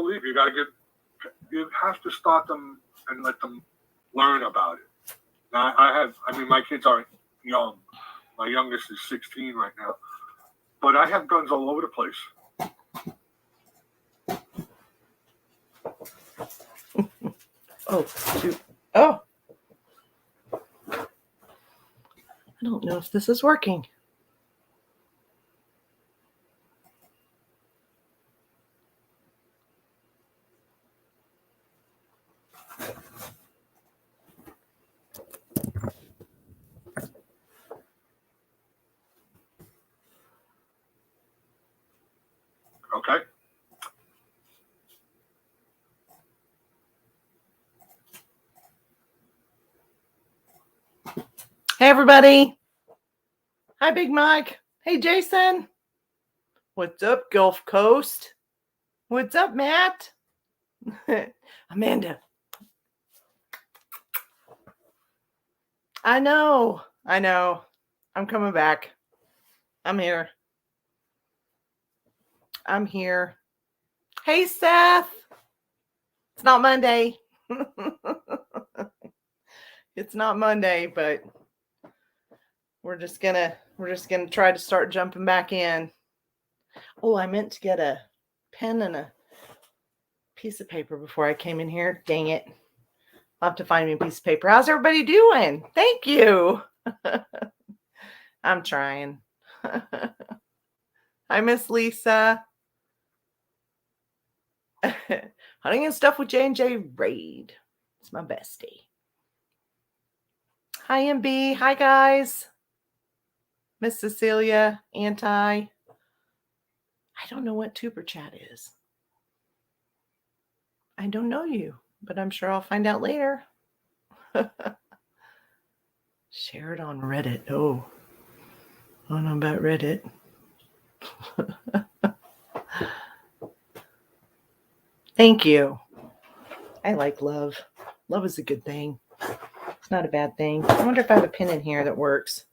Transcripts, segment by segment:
believe you have to start them and let them learn about it. Now, my kids aren't young. My youngest is 16 right now. But I have guns all over the place. Oh, shoot. Oh. I don't know if this is working. Okay. Hey, everybody. Hi, Big Mike. Hey, Jason. What's up, Gulf Coast? What's up, Matt? Amanda. I know. I'm coming back. I'm here. Hey, Seth. It's not Monday. It's not Monday, but we're just gonna try to start jumping back in. Oh, I meant to get a pen and a piece of paper before I came in here. Dang it. I'll have to find me a piece of paper. How's everybody doing? Thank you. I'm trying. Hi, Miss Lisa. Hunting and Stuff with J&J Raid. It's my bestie. Hi, MB. Hi, guys. Miss Cecilia. I don't know what Tuber Chat is. I don't know you, but I'm sure I'll find out later. Share it on Reddit. Oh, I don't know about Reddit. Thank you. I like love. Love is a good thing. It's not a bad thing. I wonder if I have a pen in here that works.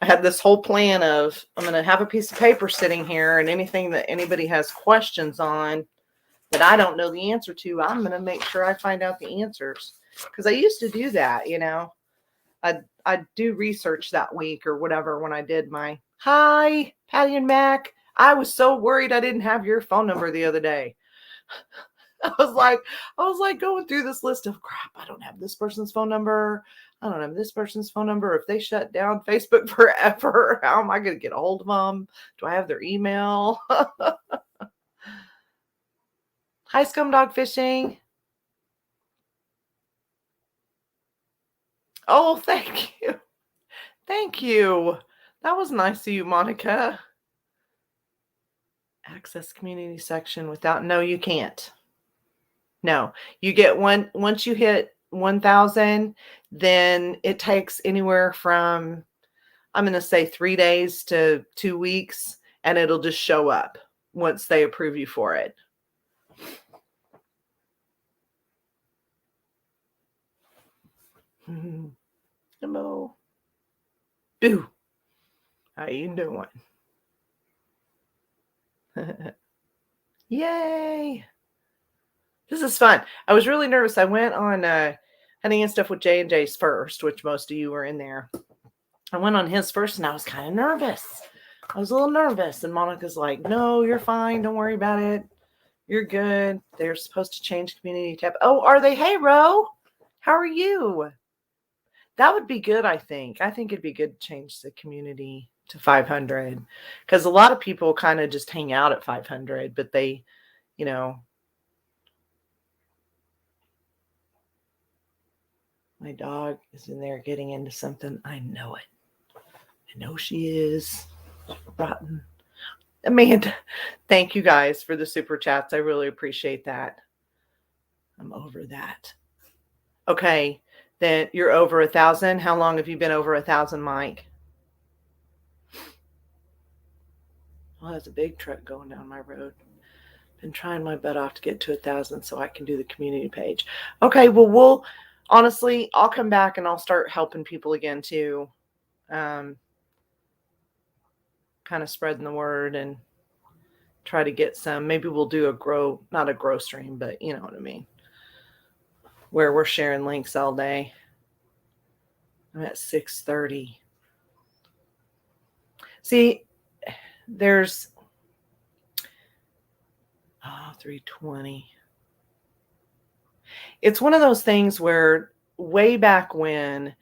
I had this whole plan of I'm going to have a piece of paper sitting here, and anything that anybody has questions on that I don't know the answer to, I'm going to make sure I find out the answers. Because I used to do that, you know. I'd do research that week or whatever when I did my, hi, Patty and Mac. I was so worried I didn't have your phone number the other day. I was like going through this list of crap. I don't have this person's phone number. I don't have this person's phone number. If they shut down Facebook forever, how am I going to get a hold of them? Do I have their email? Hi, Scumdog Fishing. Oh, thank you. Thank you. That was nice of you, Monica. Access community section without, no, you can't. No, you get one, once you hit 1,000, then it takes anywhere from, I'm going to say 3 days to 2 weeks, and it'll just show up once they approve you for it. Hello. Boo. How you doing? Yay. This is fun. I was really nervous. I went on Hunting and Stuff with J&J's first, which most of you were in there. I went on his first, and I was kind of nervous. I was a little nervous, and Monica's like, no, you're fine. Don't worry about it. You're good. They're supposed to change community tab. Oh, are they? Hey, Ro. How are you? That would be good, I think. I think it'd be good to change the community to 500, because a lot of people kind of just hang out at 500, but they, you know, my dog is in there getting into something. I know it. I know she is. Rotten. Amanda, thank you guys for the super chats. I really appreciate that. I'm over that. Okay, then you're over 1,000. How long have you been over 1,000, Mike? Oh, there's a big truck going down my road. Been trying my butt off to get to 1,000 so I can do the community page. Okay, well, honestly, I'll come back and I'll start helping people again too. Kind of spreading the word and try to get some. Maybe we'll do not a grow stream, but you know what I mean, where we're sharing links all day. I'm at 6:30. See, there's 3:20. It's one of those things where way back when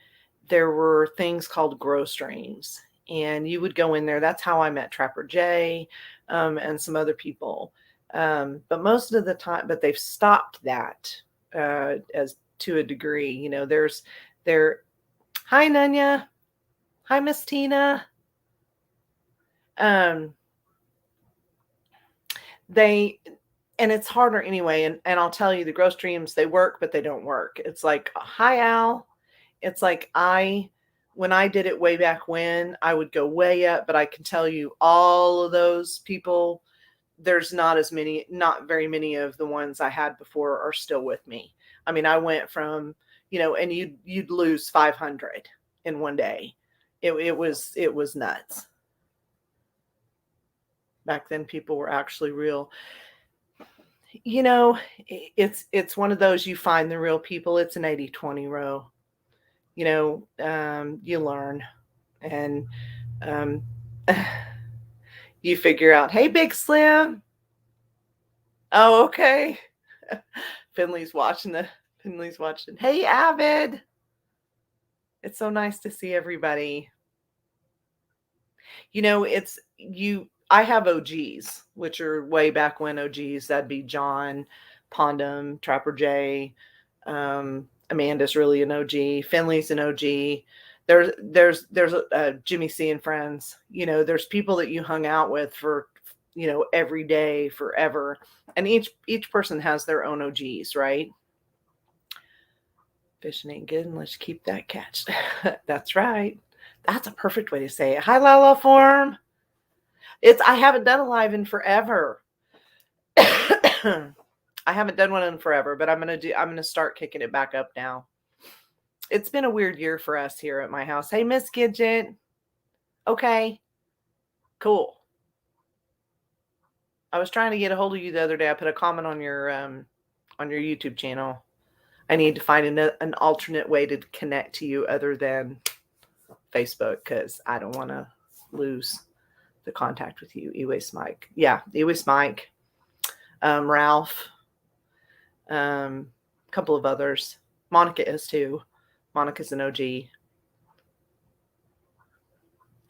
there were things called grow streams, and you would go in there. That's how I met Trapper Jay, and some other people. But most of the time, but they've stopped that as to a degree. You know, there. Hi, Nunya. Hi, Miss Tina. And it's harder anyway. And I'll tell you, the grow streams, they work, but they don't work. It's like, hi, Al. It's like when I did it way back when, I would go way up, but I can tell you all of those people, there's not very many of the ones I had before are still with me. I mean, I went from, and you'd lose 500 in one day. It was nuts. Back then people were actually real. It's one of those, you find the real people. It's an 80-20 row. You learn and you figure out, hey, Big Slim. Oh, okay. Finley's watching. Hey, Avid. It's so nice to see everybody. I have OGs, which are way back when OGs. That'd be John, Pondum, Trapper Jay. Amanda's really an OG. Finley's an OG. There's Jimmy C and friends. There's people that you hung out with for, every day, forever. And each person has their own OGs, right? Fishing ain't good unless you keep that catch. That's right. That's a perfect way to say it. Hi, Lala Form. I haven't done a live in forever. I haven't done one in forever, but I'm gonna start kicking it back up now. It's been a weird year for us here at my house. Hey, Miss Gidget. Okay. Cool. I was trying to get a hold of you the other day. I put a comment on your YouTube channel. I need to find an alternate way to connect to you other than Facebook, because I don't want to lose the contact with you. Ewes Mike. Yeah, Ewes Mike. Ralph. A couple of others. Monica is too. Monica's an OG.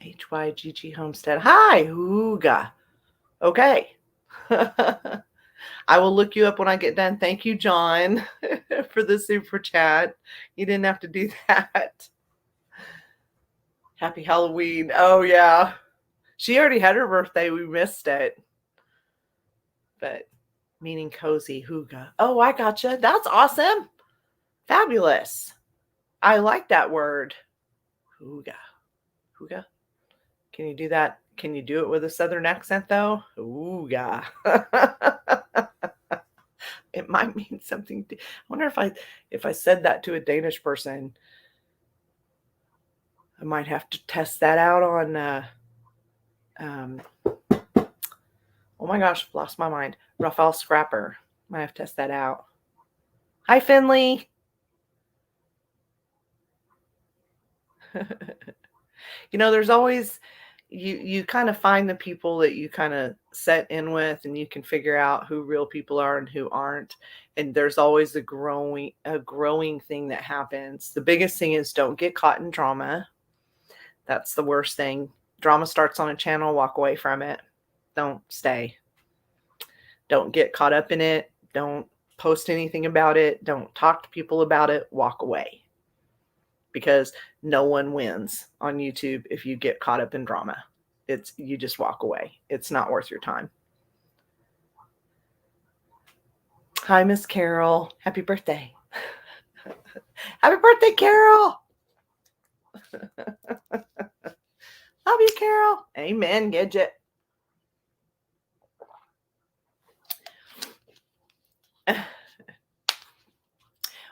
HYGG Homestead. Hi, Hooga. Okay. I will look you up when I get done. Thank you, John, for the super chat. You didn't have to do that. Happy Halloween. Oh, yeah. She already had her birthday. We missed it. But meaning cozy, Hooga. Oh, I gotcha. That's awesome. Fabulous. I like that word. Hooga. Hooga. Can you do that? Can you do it with a Southern accent, though? Hooga. It might mean something. I wonder if I said that to a Danish person, I might have to test that out on. Oh my gosh, lost my mind. Raphael Scrapper. Might have to test that out. Hi, Finley. There's always, you kind of find the people that you kind of set in with, and you can figure out who real people are and who aren't. And there's always a growing thing that happens. The biggest thing is, don't get caught in drama. That's the worst thing. Drama starts on a channel, walk away from it. Don't stay. Don't get caught up in it. Don't post anything about it. Don't talk to people about it. Walk away. Because no one wins on YouTube if you get caught up in drama. You just walk away. It's not worth your time. Hi, Miss Carol. Happy birthday. Happy birthday, Carol. Love you, Carol. Amen, Gidget.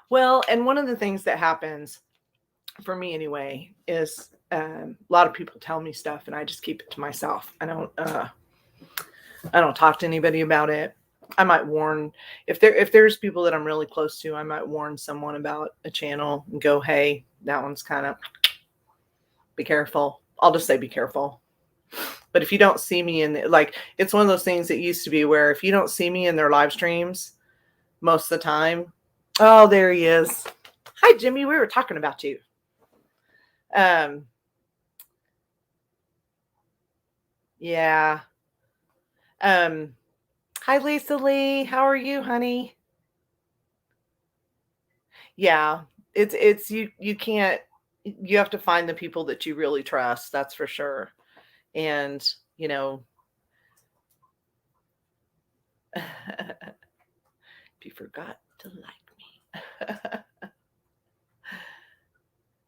Well, and one of the things that happens, for me anyway, is a lot of people tell me stuff and I just keep it to myself. I don't I don't talk to anybody about it. I might warn if there's people that I'm really close to, I might warn someone about a channel and go, hey, that one's kind of, be careful. I'll just say be careful. But if you don't see me in, like, it's one of those things that used to be where if you don't see me in their live streams most of the time, oh, there he is. Hi, Jimmy. We were talking about you. Yeah. Hi, Lisa Lee. How are you, honey? Yeah. It's you can't, you have to find the people that you really trust. That's for sure. And, you know, if you forgot to like me.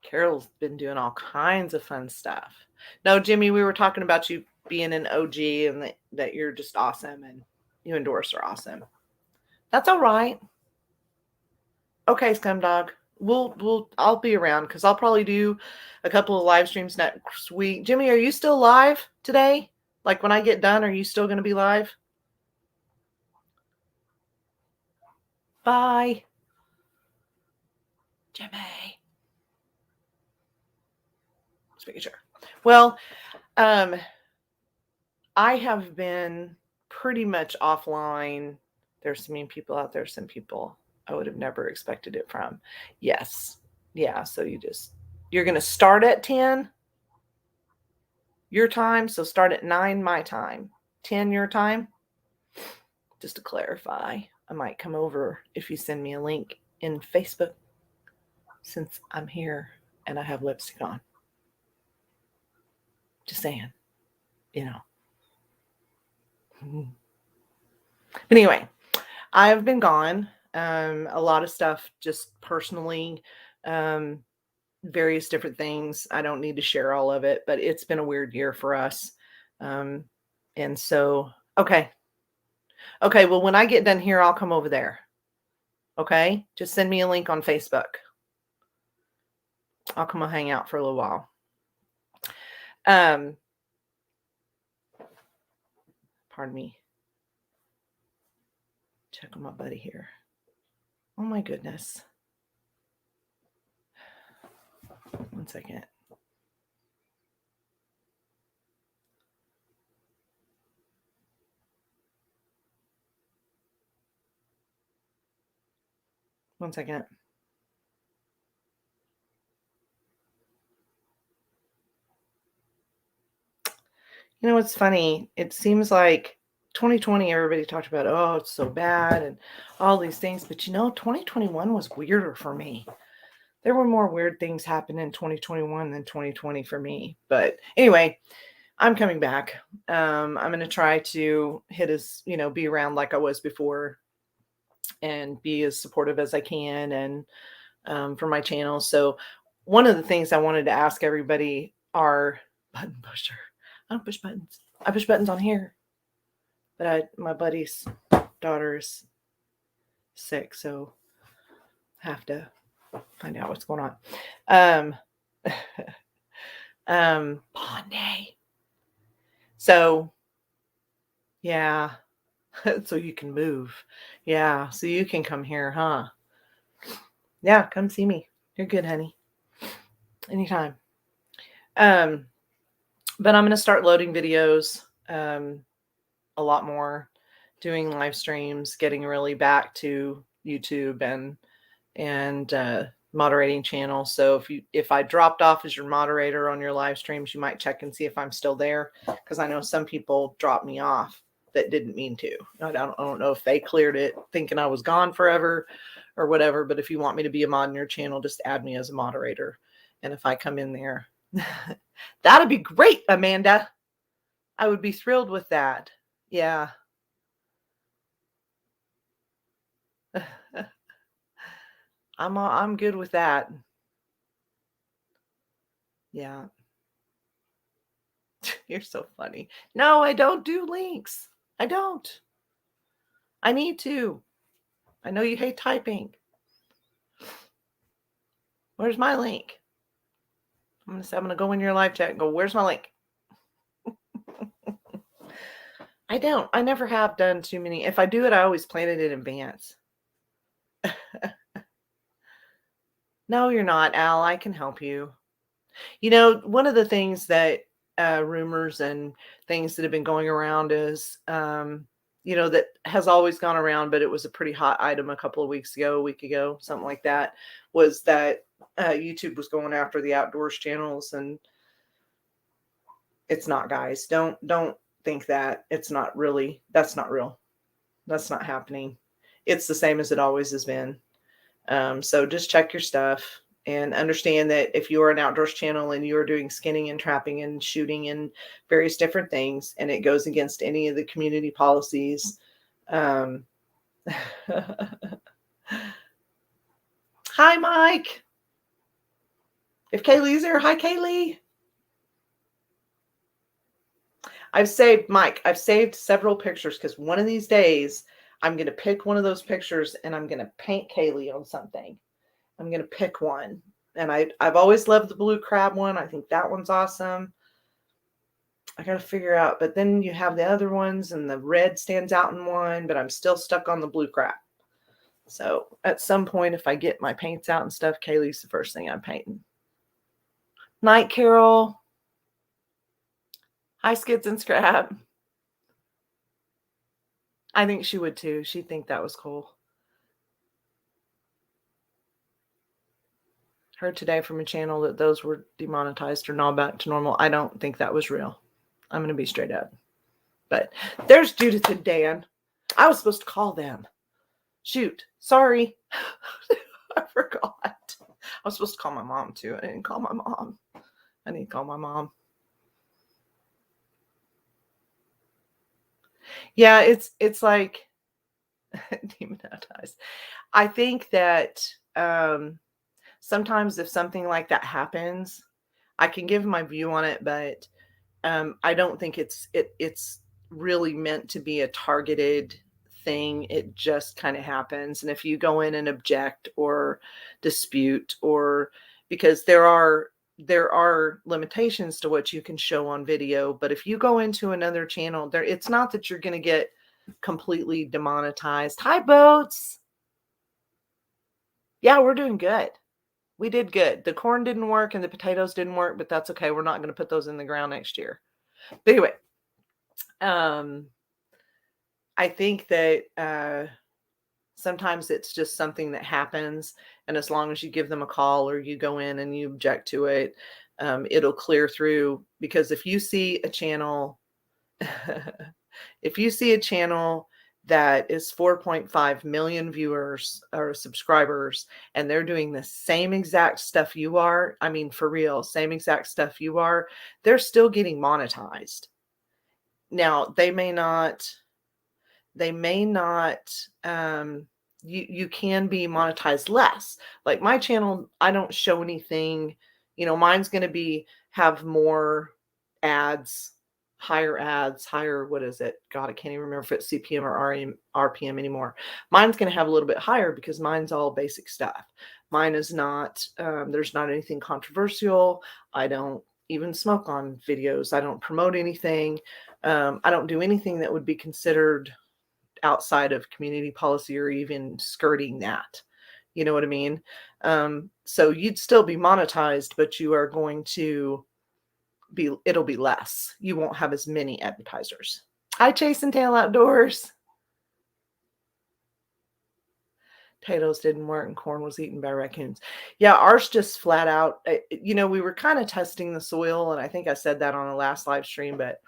Carol's been doing all kinds of fun stuff. No, Jimmy, we were talking about you being an OG and that you're just awesome and you and Doris are awesome. That's all right. Okay, Scum Dog. I'll be around because I'll probably do a couple of live streams next week. Jimmy, are you still live today? Like when I get done, are you still going to be live? Bye. Jimmy. Just making sure. Well, I have been pretty much offline. There's some mean people out there, some people I would have never expected it from. Yes. Yeah. So you're going to start at 10 your time. So start at 9 my time, 10 your time. Just to clarify, I might come over if you send me a link in Facebook since I'm here and I have lipstick on. Just saying, you know. But anyway, I've been gone. A lot of stuff just personally, various different things. I don't need to share all of it, but it's been a weird year for us. And so, okay. Okay, well, when I get done here, I'll come over there. Okay? Just send me a link on Facebook. I'll come and hang out for a little while. Pardon me. Check on my buddy here. Oh my goodness. One second. One second. You know, what's funny? It seems like 2020, everybody talked about, oh, it's so bad and all these things. But you know, 2021 was weirder for me. There were more weird things happening in 2021 than 2020 for me. But anyway, I'm coming back. I'm going to try to be around like I was before and be as supportive as I can and for my channel. So one of the things I wanted to ask everybody are button pusher. I don't push buttons. I push buttons on here. But my buddy's daughter is sick, so I have to find out what's going on. Bonnie. So, yeah. So you can move. Yeah. So you can come here, huh? Yeah. Come see me. You're good, honey. Anytime. But I'm going to start loading videos a lot more, doing live streams, getting really back to YouTube and moderating channels. So if I dropped off as your moderator on your live streams, you might check and see if I'm still there, because I know some people drop me off that didn't mean to. I don't know if they cleared it thinking I was gone forever or whatever, but if you want me to be a mod in your channel, just add me as a moderator. And if I come in there, that'd be great, Amanda. I would be thrilled with that. Yeah. I'm good with that. Yeah. You're so funny. No, I don't do links. I don't. I need to. I know you hate typing. Where's my link? I'm gonna go in your live chat and go, where's my link? I don't. I never have done too many. If I do it, I always plan it in advance. No, you're not, Al. I can help you. You know, one of the things that rumors and things that have been going around is, that has always gone around, but it was a pretty hot item a couple of weeks ago, a week ago, something like that, was that YouTube was going after the outdoors channels, and it's not, guys. Don't think that. It's not really. That's not real. That's not happening. It's the same as it always has been. So just check your stuff and understand that if you are an outdoors channel and you're doing skinning and trapping and shooting and various different things, and it goes against any of the community policies. Hi, Mike. If Kaylee's there, hi, Kaylee. I've saved several pictures because one of these days I'm going to pick one of those pictures and I'm going to paint Kaylee on something. I'm going to pick one. And I've always loved the blue crab one. I think that one's awesome. I got to figure out, but then you have the other ones and the red stands out in one, but I'm still stuck on the blue crab. So at some point, if I get my paints out and stuff, Kaylee's the first thing I'm painting. Night, Carol. Hi, Skids and Scrap. I think she would too. She'd think that was cool. Heard today from a channel that those were demonetized or not back to normal. I don't think that was real. I'm going to be straight up. But there's Judith and Dan. I was supposed to call them. Shoot. Sorry. I forgot. I was supposed to call my mom too. I didn't call my mom. I need to call my mom. Yeah, it's like demonetized. I think that sometimes if something like that happens, I can give my view on it, but I don't think it's really meant to be a targeted thing. It just kind of happens. And if you go in and object or dispute, or because there are limitations to what you can show on video, but if you go into another channel, it's not that you're going to get completely demonetized. Hi, Boats. Yeah, we're doing good. We did good. The corn didn't work and the potatoes didn't work, but that's okay. We're not going to put those in the ground next year. But anyway, I think that sometimes it's just something that happens. And as long as you give them a call or you go in and you object to it, it'll clear through. Because if you see a channel, that is 4.5 million viewers or subscribers, and they're doing the same exact stuff you are, I mean, for real, same exact stuff you are, they're still getting monetized. Now, they may not, you can be monetized less. Like my channel, I don't show anything, mine's going to have more ads, higher, what is it? God, I can't even remember if it's CPM or RPM anymore. Mine's going to have a little bit higher because mine's all basic stuff. Mine is not, there's not anything controversial. I don't even smoke on videos. I don't promote anything. I don't do anything that would be considered outside of community policy or even skirting that. You know what I mean? So you'd still be monetized, but you are going to it'll be less. You won't have as many advertisers. Hi, Chase and Tail Outdoors. Potatoes didn't work and corn was eaten by raccoons. Yeah, ours just flat out, we were kind of testing the soil, and I think I said that on the last live stream, but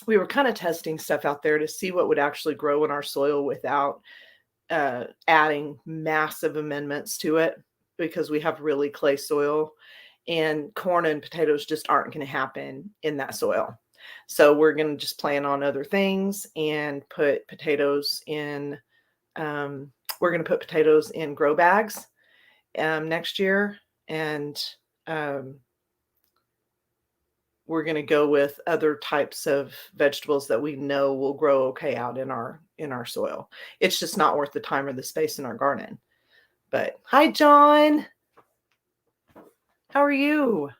we were kind of testing stuff out there to see what would actually grow in our soil without adding massive amendments to it, because we have really clay soil. And corn and potatoes just aren't going to happen in that soil. So we're going to just plan on other things and put potatoes in, we're going to put potatoes in grow bags next year. And we're going to go with other types of vegetables that we know will grow okay out in our soil. It's just not worth the time or the space in our garden. But hi, John. How are you?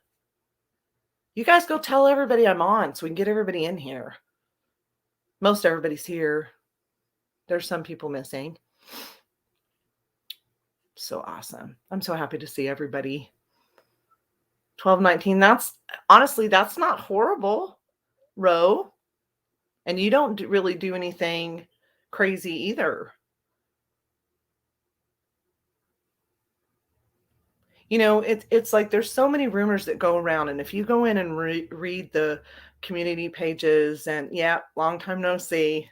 You guys go tell everybody I'm on so we can get everybody in here. most everybody's here. There's some people missing. So awesome. I'm so happy to see everybody. 1219. Honestly, that's not horrible, Ro. And you don't really do anything crazy either. You know, it's like there's so many rumors that go around. And if you go in and read the community pages, and yeah, long time no see.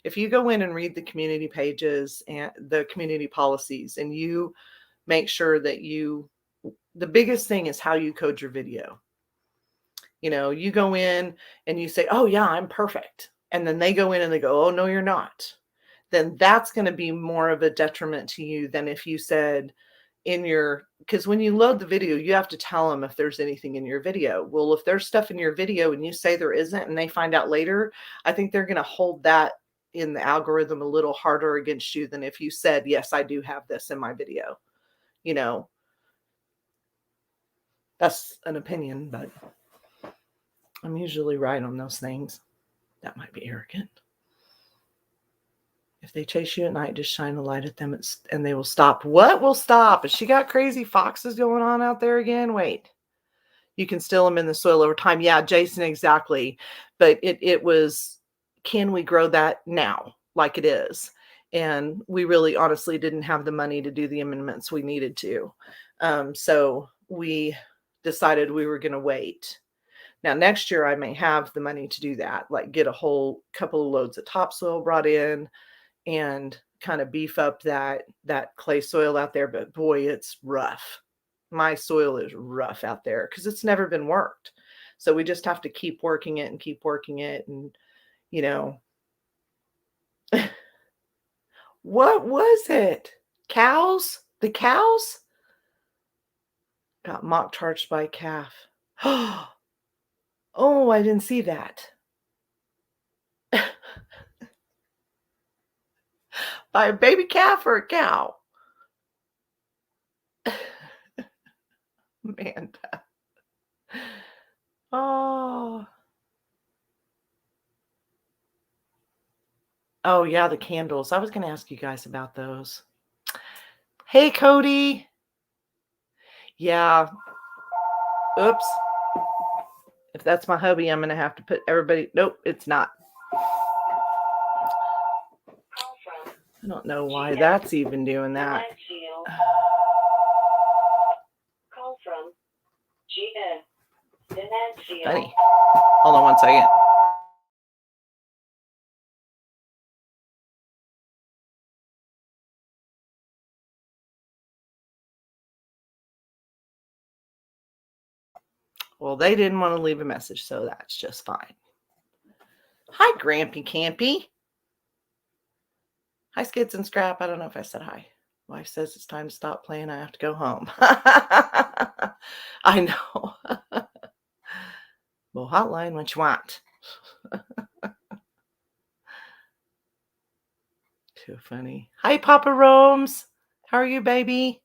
If you go in and read the community pages and the community policies, and you make sure that the biggest thing is how you code your video. You know, you go in and you say, oh yeah, I'm perfect. And then they go in and they go, oh no, you're not. Then that's going to be more of a detriment to you than if you said because when you load the video, you have to tell them if there's anything in your video. Well, if there's stuff in your video and you say there isn't and they find out later, I think they're going to hold that in the algorithm a little harder against you than if you said, yes, I do have this in my video. You know, that's an opinion, but I'm usually right on those things. That might be arrogant. If they chase you at night, just shine a light at them and they will stop. What will stop? Has she got crazy foxes going on out there again? Wait. You can still them in the soil over time. Yeah, Jason, exactly. But it was, can we grow that now like it is? And we really honestly didn't have the money to do the amendments we needed to. So we decided we were going to wait. Now, next year, I may have the money to do that, like get a whole couple of loads of topsoil brought in and kind of beef up that clay soil out there. But boy, it's rough. My soil is rough out there because it's never been worked. So we just have to keep working it and keep working it. And, you know, what was it? Cows? The cows got mock charged by a calf. Oh, I didn't see that. By a baby calf or a cow? Amanda. Oh. Oh, yeah, the candles. I was going to ask you guys about those. Hey, Cody. Yeah. Oops. If that's my hubby, I'm going to have to put everybody. Nope, it's not. I don't know why that's even doing that. Call from Funny. Hold on one second. Well, they didn't want to leave a message, so that's just fine. Hi, Grampy Campy. Hi, Skids and Scrap. I don't know if I said hi. Wife says it's time to stop playing. I have to go home. I know. Well, hotline, what you want? Too funny. Hi, Papa Rome's. How are you, baby?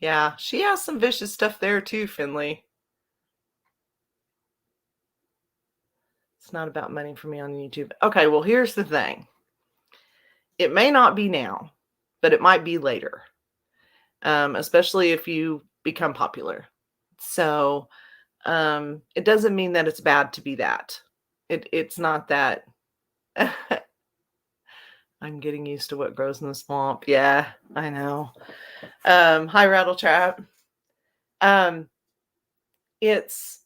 Yeah, she has some vicious stuff there too, Finley. It's not about money for me on YouTube. Okay, well, here's the thing. It may not be now, but it might be later, especially if you become popular. So it doesn't mean that it's bad to be that. It's not that. I'm getting used to what grows in the swamp. Yeah, I know. Hi, Rattle Trap. It's,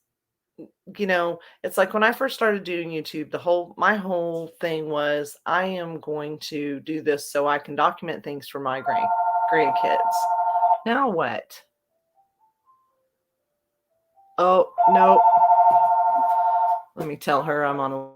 you know, it's like when I first started doing YouTube, my whole thing was I am going to do this so I can document things for my grandkids. Now what? Oh, no. Let me tell her I'm on a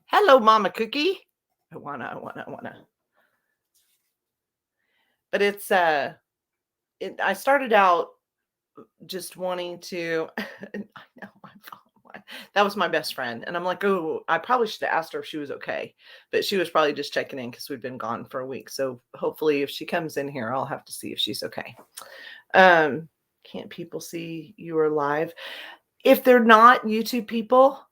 hello, Mama Cookie. I wanna. But it's I started out just wanting to, I know that was my best friend. And I'm like, oh, I probably should have asked her if she was okay. But she was probably just checking in because we've been gone for a week. So hopefully if she comes in here, I'll have to see if she's okay. Can't people see you are live? If they're not YouTube people,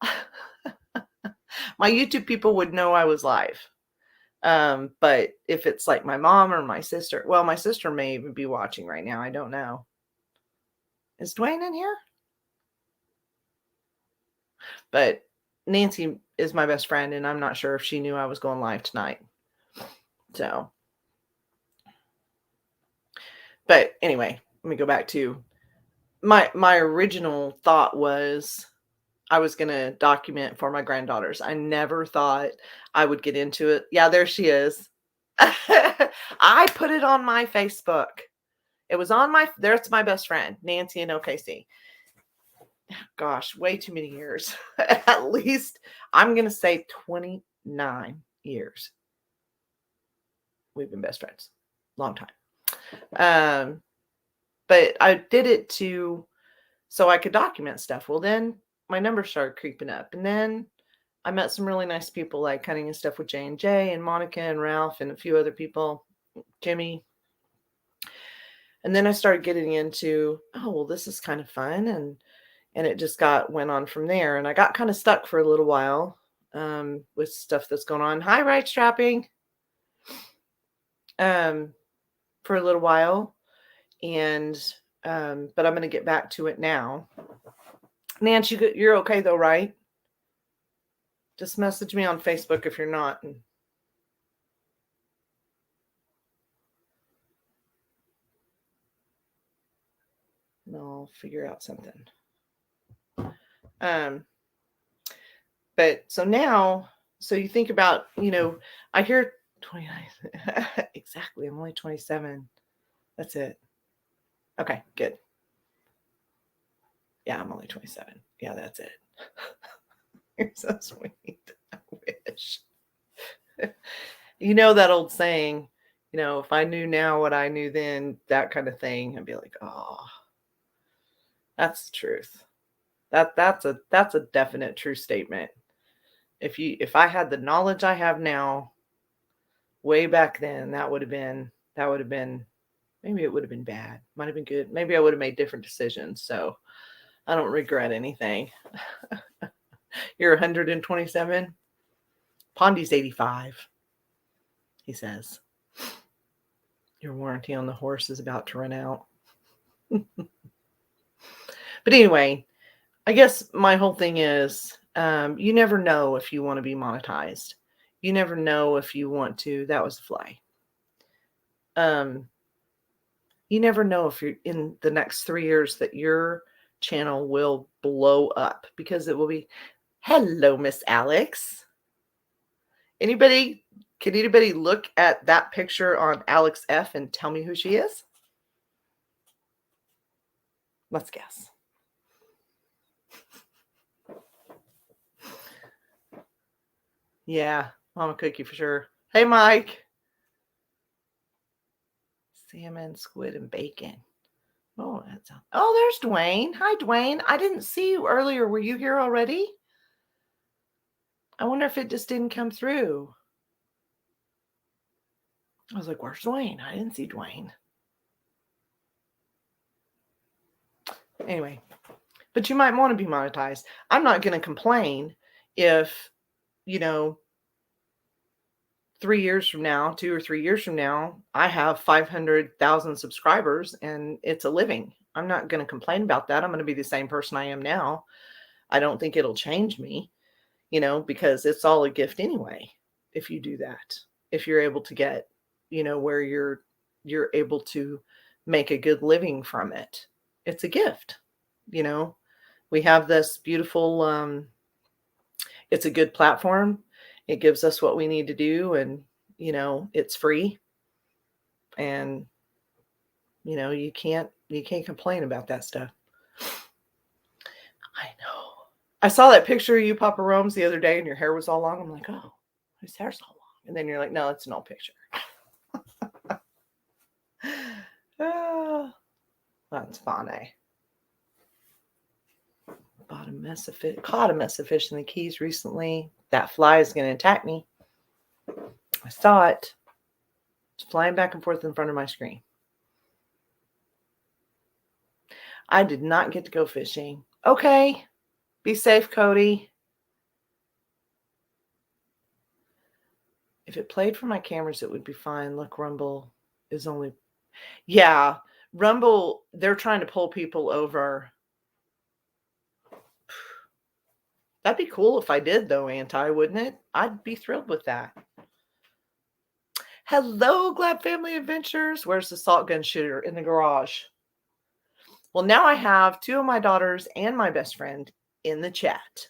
my YouTube people would know I was live. But if it's like my mom or my sister, well, my sister may even be watching right now. I don't know. Is Dwayne in here? But Nancy is my best friend, and I'm not sure if she knew I was going live tonight. So, but anyway, let me go back to my original thought was I was going to document for my granddaughters. I never thought I would get into it. Yeah, there she is. I put it on my Facebook. It was on there's my best friend, Nancy in OKC. Gosh, way too many years. At least I'm going to say 29 years. We've been best friends. Long time. But I did it so I could document stuff. Well, then my numbers started creeping up. And then I met some really nice people like Cutting and Stuff with J&J and Monica and Ralph and a few other people, Jimmy. And then I started getting into, oh, well, this is kind of fun. And it just went on from there. And I got kind of stuck for a little while with stuff that's going on. Hi, Right Strapping. For a little while. And, but I'm going to get back to it now. Nancy, you're okay though, right? Just message me on Facebook if you're not. And I'll figure out something. But so now, so you think about, I hear 29. Exactly. I'm only 27. That's it. Okay, good. Yeah, I'm only 27. Yeah, that's it. You're so sweet. I wish. That old saying, if I knew now what I knew then, that kind of thing, I'd be like, oh, that's the truth. That's a definite true statement. If I had the knowledge I have now, way back then, that would have been, maybe it would have been bad. Might have been good. Maybe I would have made different decisions. So I don't regret anything. You're 127. Pondy's 85. He says, your warranty on the horse is about to run out. But anyway, I guess my whole thing is, you never know if you want to be monetized. You never know if you want to. That was a fly. You never know if you're in the next 3 years that your channel will blow up, because it will be, hello, Miss Alex. Can anybody look at that picture on Alex F and tell me who she is? Let's guess. Yeah, Mama Cookie for sure. Hey, Mike. Salmon, squid, and bacon. Oh, there's Dwayne. Hi, Dwayne. I didn't see you earlier. Were you here already? I wonder if it just didn't come through. I was like, where's Dwayne? I didn't see Dwayne. Anyway, but you might want to be monetized. I'm not going to complain if, 3 years from now, 2 or 3 years from now, I have 500,000 subscribers and it's a living. I'm not going to complain about that. I'm going to be the same person I am now. I don't think it'll change me, because it's all a gift anyway. If you do that, if you're able to get, where you're able to make a good living from it, it's a gift. We have this beautiful, it's a good platform. It gives us what we need to do, and, it's free, and, you can't complain about that stuff. I know. I saw that picture of you, Papa Rome's, the other day, and your hair was all long. I'm like, oh, his hair's all long. And then you're like, no, it's an old picture. Oh, that's funny. caught a mess of fish in the Keys recently. That fly is going to attack me. I saw it. It's flying back and forth in front of my screen. I did not get to go fishing. Okay. Be safe, Cody. If it played for my cameras, it would be fine. Look, Rumble is only... Yeah, Rumble, they're trying to pull people over. That'd be cool if I did, though, wouldn't it? I'd be thrilled with that. Hello, Glad Family Adventures. Where's the salt gun shooter? In the garage. Well, now I have 2 of my daughters and my best friend in the chat.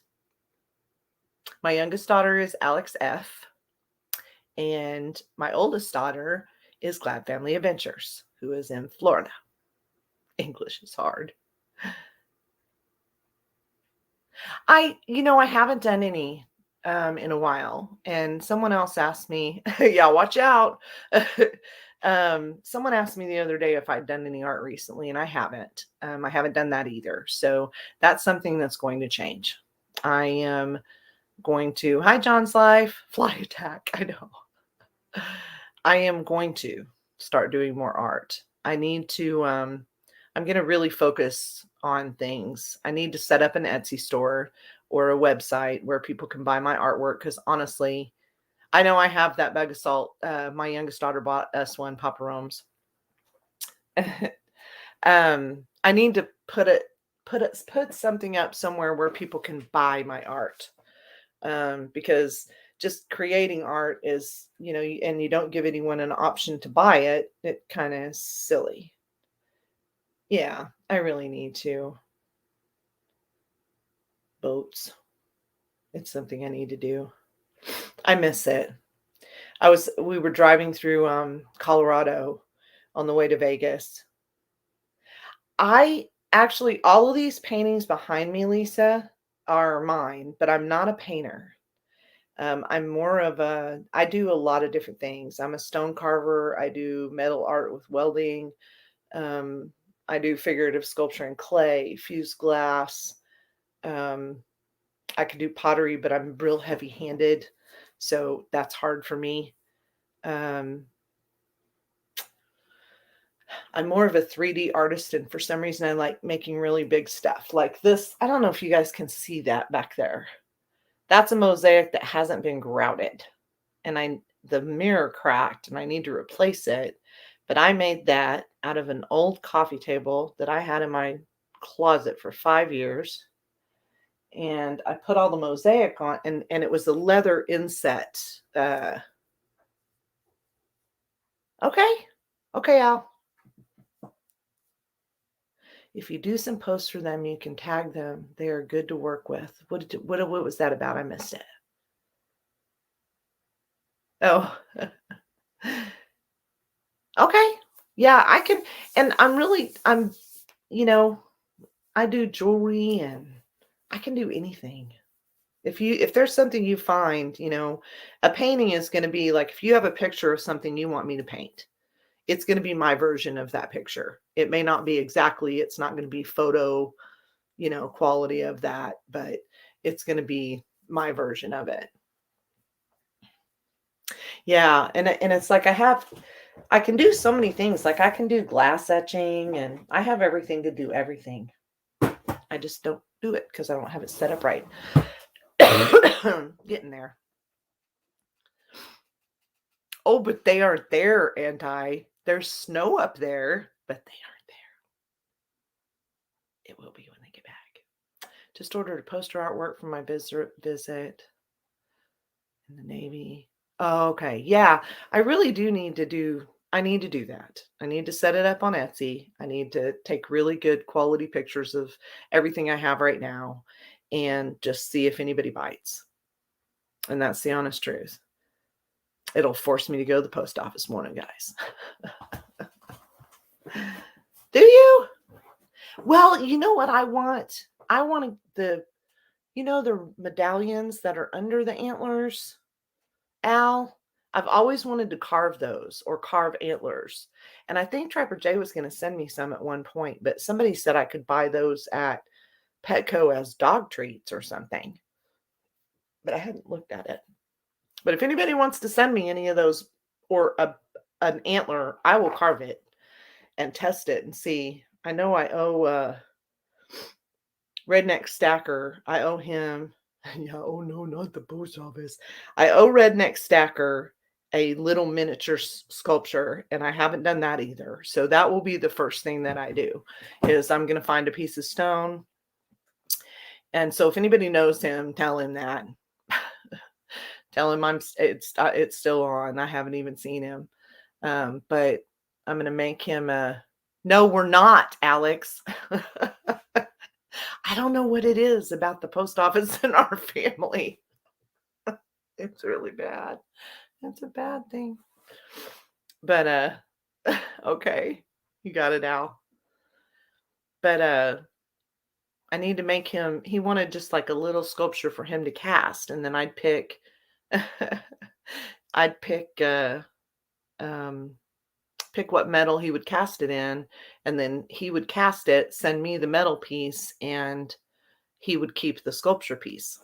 My youngest daughter is Alex F. And my oldest daughter is Glad Family Adventures, who is in Florida. English is hard. I haven't done any in a while. And someone else asked me, yeah, watch out. Someone asked me the other day if I'd done any art recently, and I haven't. I haven't done that either. So that's something that's going to change. I am going to, hi, John's Life, fly attack. I know. I am going to start doing more art. I need to, I'm going to really focus on things. I need to set up an Etsy store or a website where people can buy my artwork. Because honestly, I know I have that bag of salt. My youngest daughter bought us one, Papa Rome's. I need to put something up somewhere where people can buy my art. Because just creating art is, and you don't give anyone an option to buy it, it kind of silly. Yeah, I really need to. Boats. It's something I need to do. I miss it. We were driving through Colorado on the way to Vegas. All of these paintings behind me, Lisa, are mine, but I'm not a painter. I'm more of I do a lot of different things. I'm a stone carver. I do metal art with welding. I do figurative sculpture in clay, fused glass. I can do pottery, but I'm real heavy-handed, so that's hard for me. I'm more of a 3D artist, and for some reason I like making really big stuff like this. I don't know if you guys can see that back there. That's a mosaic that hasn't been grouted, and the mirror cracked and I need to replace it. But I made that out of an old coffee table that I had in my closet for 5 years. And I put all the mosaic on, and it was a leather inset. Okay, Al. If you do some posts for them, you can tag them. They are good to work with. What was that about? I missed it. Oh, okay. Yeah, I can. And I do jewelry and I can do anything. If there's something you find, a painting is going to be like, if you have a picture of something you want me to paint, it's going to be my version of that picture. It may not be exactly, it's not going to be photo, quality of that, but it's going to be my version of it. Yeah. And it's like, I can do so many things. Like I can do glass etching, and I have everything to do everything. I just don't do it because I don't have it set up right. Getting there. Oh, but they aren't there, There's snow up there, but they aren't there. It will be when they get back. Just ordered a poster artwork for my visit in the Navy. Oh, okay. Yeah, I really do need to do that. I need to set it up on Etsy. I need to take really good quality pictures of everything I have right now and just see if anybody bites. And that's the honest truth. It'll force me to go to the post office morning, guys. Do you? Well, you know what I want? I want the medallions that are under the antlers, Al. I've always wanted to carve those or carve antlers. And I think Trapper Jay was going to send me some at one point, but somebody said I could buy those at Petco as dog treats or something, but I hadn't looked at it. But if anybody wants to send me any of those or an antler, I will carve it and test it and see. I know I owe Redneck Stacker. I owe him. Yeah, oh no, not the post office. I owe Redneck Stacker a little miniature sculpture, and I haven't done that either. So that will be the first thing that I do is I'm going to find a piece of stone. And so if anybody knows him, tell him that. Tell him it's still on. I haven't even seen him. But I'm going to make him a, no, we're not, Alex. I don't know what it is about the post office in our family. It's really bad. It's a bad thing. But okay, you got it, Al. But I need to make him, he wanted just like a little sculpture for him to cast, and then I'd pick pick what metal he would cast it in, and then he would cast it, send me the metal piece, and he would keep the sculpture piece.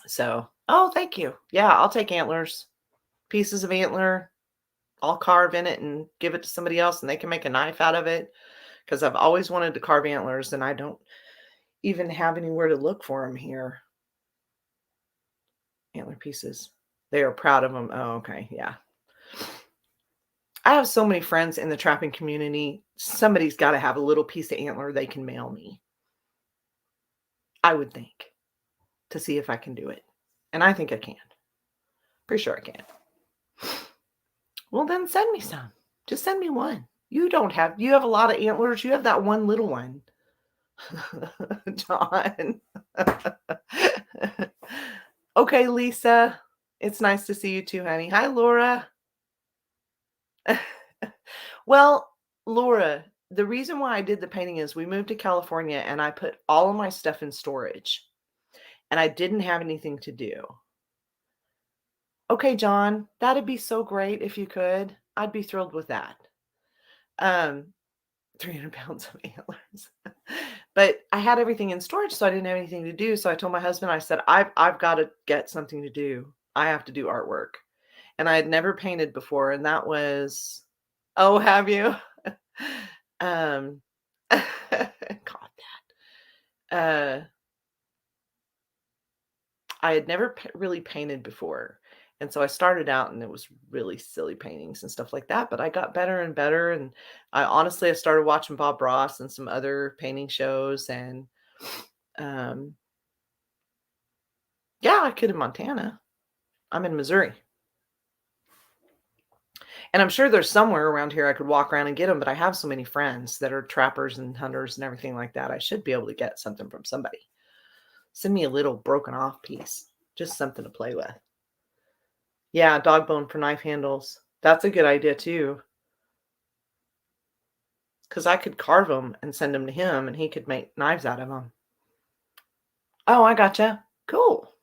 So, oh, thank you. Yeah, I'll take antlers, pieces of antler. I'll carve in it and give it to somebody else, and they can make a knife out of it, because I've always wanted to carve antlers, and I don't even have anywhere to look for them here. Antler pieces. They are proud of them. Oh, okay. Yeah. I have so many friends in the trapping community. Somebody's got to have a little piece of antler they can mail me, I would think, to see if I can do it. And I think I can. Pretty sure I can. Well, then send me some. Just send me one. You have a lot of antlers. You have that one little one. John. Okay, Lisa. It's nice to see you too, honey. Hi, Laura. Well, Laura, the reason why I did the painting is we moved to California and I put all of my stuff in storage and I didn't have anything to do. Okay, John, that'd be so great if you could. I'd be thrilled with that. 300 pounds of antlers. But I had everything in storage, so I didn't have anything to do. So I told my husband, I said, I've got to get something to do. I have to do artwork. And I had never painted before. And that was, oh, have you? Caught that. I had never really painted before. And so I started out and it was really silly paintings and stuff like that. But I got better and better. And I started watching Bob Ross and some other painting shows. And yeah, I could in Montana. I'm in Missouri. And I'm sure there's somewhere around here I could walk around and get them. But I have so many friends that are trappers and hunters and everything like that. I should be able to get something from somebody. Send me a little broken off piece. Just something to play with. Yeah, dog bone for knife handles. That's a good idea too. Because I could carve them and send them to him and he could make knives out of them. Oh, I gotcha. Cool.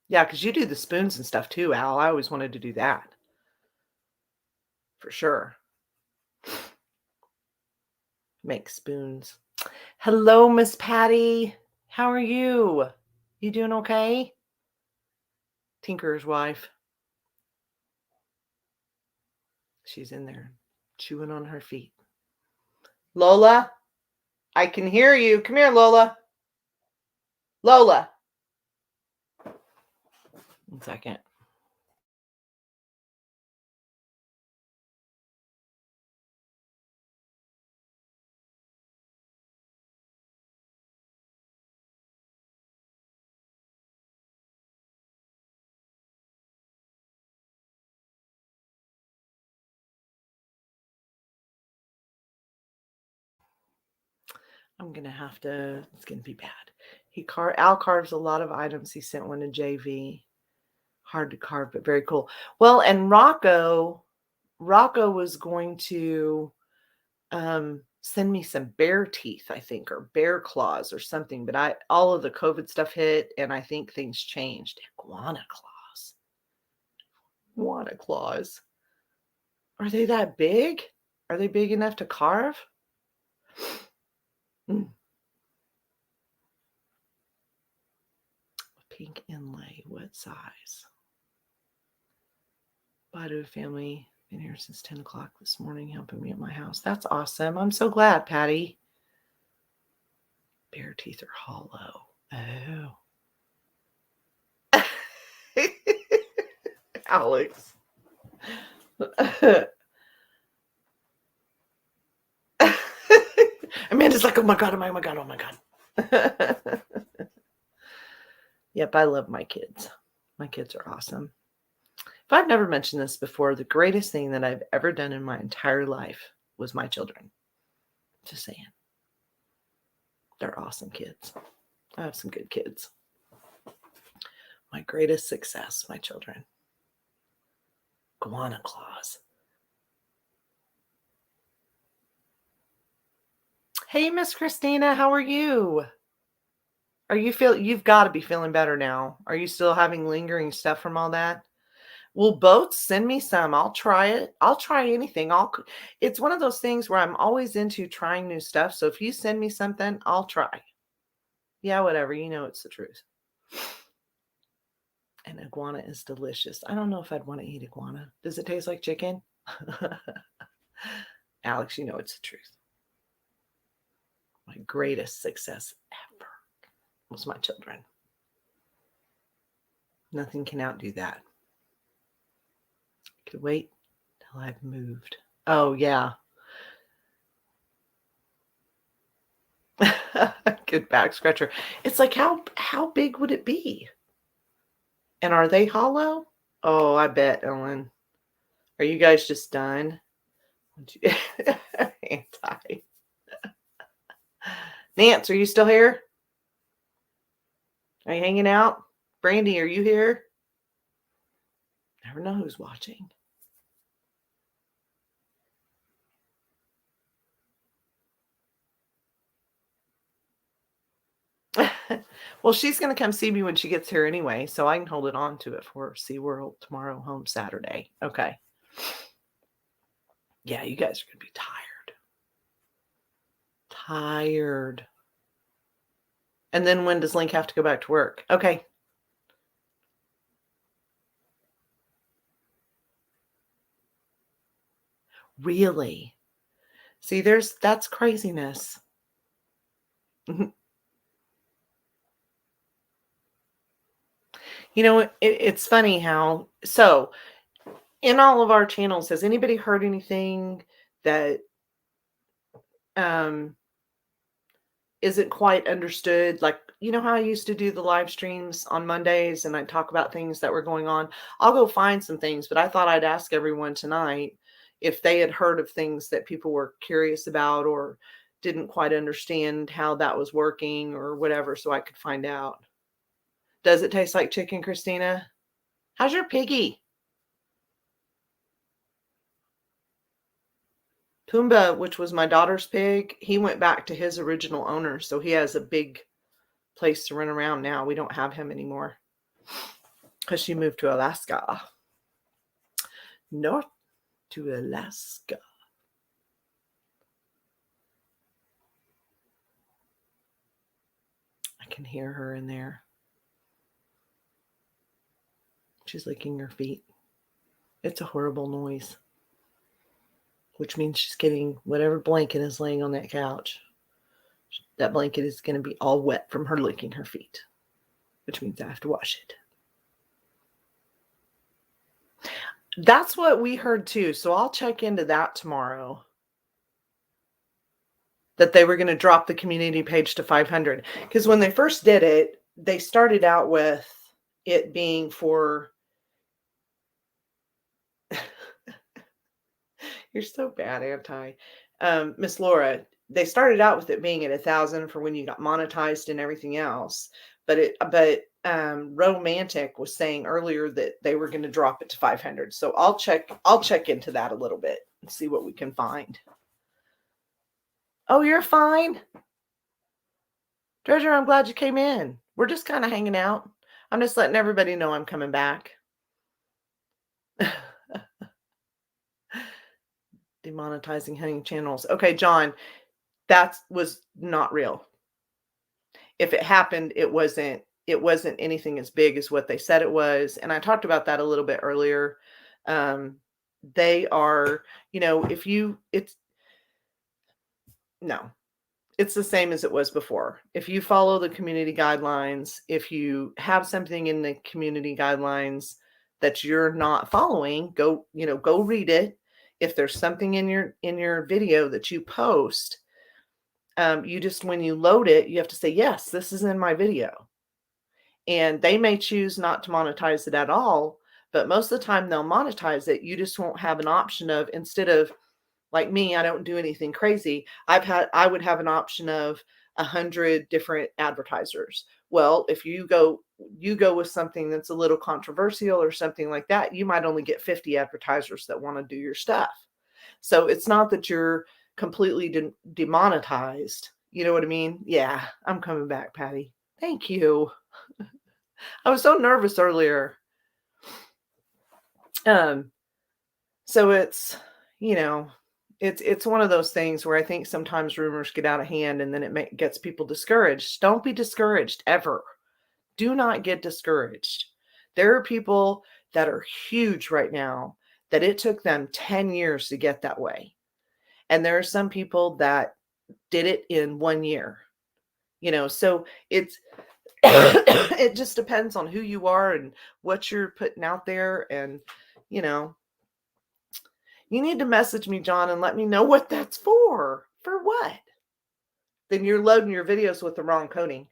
Yeah, because you do the spoons and stuff too, Al. I always wanted to do that. For sure. Make spoons. Hello, Miss Patty. How are you? You doing okay? Tinker's wife. She's in there chewing on her feet. Lola, I can hear you. Come here, Lola. Lola. 1 second. I'm going to have to, it's going to be bad. Al carves a lot of items. He sent one to JV. Hard to carve, but very cool. Well, and Rocco was going to send me some bear teeth, I think, or bear claws or something. But all of the COVID stuff hit, and I think things changed. Iguana claws. Iguana claws. Are they that big? Are they big enough to carve? Pink inlay. What size? Bye to a family. Been here since 10 o'clock this morning helping me at my house. That's awesome. I'm so glad, Patty. Bare teeth are hollow. Oh. Alex. Amanda's like, oh my God, oh my God, oh my God. Yep, I love my kids. My kids are awesome. If I've never mentioned this before, the greatest thing that I've ever done in my entire life was my children. Just saying. They're awesome kids. I have some good kids. My greatest success, my children. Guana claws. Hey, Miss Christina, how are you? You've got to be feeling better now. Are you still having lingering stuff from all that? Well, both send me some. I'll try it. I'll try anything. It's one of those things where I'm always into trying new stuff. So if you send me something, I'll try. Yeah, whatever. You know it's the truth. And iguana is delicious. I don't know if I'd want to eat iguana. Does it taste like chicken? Alex, you know it's the truth. My greatest success ever was my children. Nothing can outdo that. Could wait till I've moved. Oh, yeah. Good back scratcher. It's like, how big would it be? And are they hollow? Oh, I bet, Ellen. Are you guys just done? Anti. Nance, are you still here? Are you hanging out? Brandy, are you here? Never know who's watching. Well, she's going to come see me when she gets here anyway, so I can hold it on to it for SeaWorld tomorrow, home Saturday. Okay. Yeah, you guys are going to be tired. Tired. And then when does Link have to go back to work? Okay. Really? See, that's craziness. You know, it's funny how, so in all of our channels, has anybody heard anything that isn't quite understood? Like, you know how I used to do the live streams on Mondays and I talk about things that were going on? I'll go find some things, but I thought I'd ask everyone tonight if they had heard of things that people were curious about or didn't quite understand how that was working or whatever, so I could find out. Does it taste like chicken, Christina? How's your piggy? Pumbaa, which was my daughter's pig, he went back to his original owner, so he has a big place to run around now. We don't have him anymore because she moved to Alaska. North to Alaska. I can hear her in there. She's licking her feet. It's a horrible noise, which means she's getting whatever blanket is laying on that couch. That blanket is going to be all wet from her licking her feet, which means I have to wash it. That's what we heard too. So I'll check into that tomorrow. That they were going to drop the community page to 500. Because when they first did it, they started out with it being for... You're so bad, Anti. Miss Laura, they started out with it being at 1,000 for when you got monetized and everything else. But Romantic was saying earlier that they were going to drop it to 500. So I'll check into that a little bit and see what we can find. Oh, you're fine. Treasure, I'm glad you came in. We're just kind of hanging out. I'm just letting everybody know I'm coming back. Demonetizing hunting channels. Okay, John, that was not real. If it happened, it wasn't it wasn't anything as big as what they said it was. And I talked about that a little bit earlier. They are, if no, it's the same as it was before. If you follow the community guidelines, if you have something in the community guidelines that you're not following, go read it. If there's something in your video that you post, you just, when you load it, you have to say, yes, this is in my video. And they may choose not to monetize it at all, but most of the time they'll monetize it. You just won't have an option of, instead of, like me, I don't do anything crazy. I would have an option of 100 different advertisers. Well, if you go with something that's a little controversial or something like that, you might only get 50 advertisers that want to do your stuff. So it's not that you're completely demonetized. You know what I mean? Yeah, I'm coming back, Patty. Thank you. I was so nervous earlier. So it's, it's one of those things where I think sometimes rumors get out of hand and then it gets people discouraged. Don't be discouraged ever. Do not get discouraged. There are people that are huge right now that it took them 10 years to get that way. And there are some people that did it in 1 year. So it's it just depends on who you are and what you're putting out there. And, you need to message me, John, and let me know what that's for. For what? Then you're loading your videos with the wrong coding.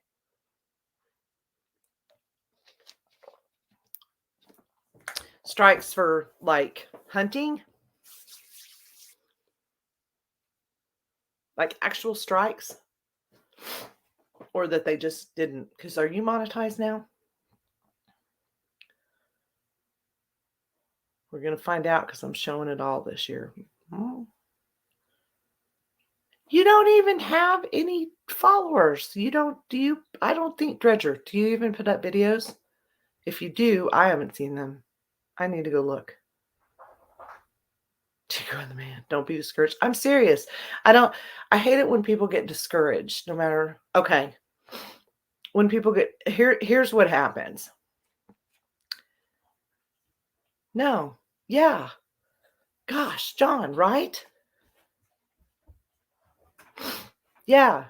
Strikes for like hunting? Like actual strikes? Or that they just didn't? Because are you monetized now? We're going to find out because I'm showing it all this year. Oh. You don't even have any followers. I don't think, Dredger, do you even put up videos? If you do, I haven't seen them. I need to go look. Chico and the man. Don't be discouraged. I'm serious. I hate it when people get discouraged, no matter. Okay. When people here's what happens. No. Yeah. Gosh, John, right? Yeah.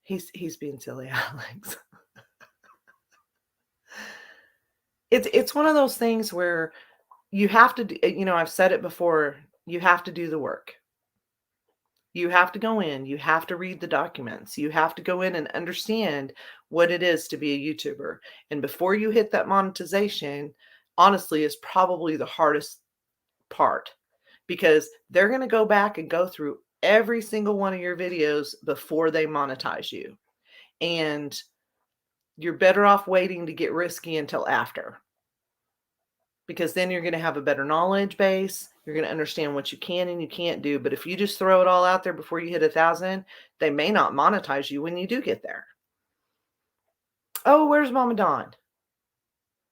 He's being silly, Alex. It's one of those things where you have to do, I've said it before, you have to do the work. You have to go in, you have to read the documents, you have to go in and understand what it is to be a YouTuber. And before you hit that monetization, honestly, is probably the hardest part, because they're going to go back and go through every single one of your videos before they monetize you. And you're better off waiting to get risky until after, because then you're going to have a better knowledge base. You're going to understand what you can and you can't do. But if you just throw it all out there before you hit 1,000, they may not monetize you when you do get there. Oh, where's Mama Dawn?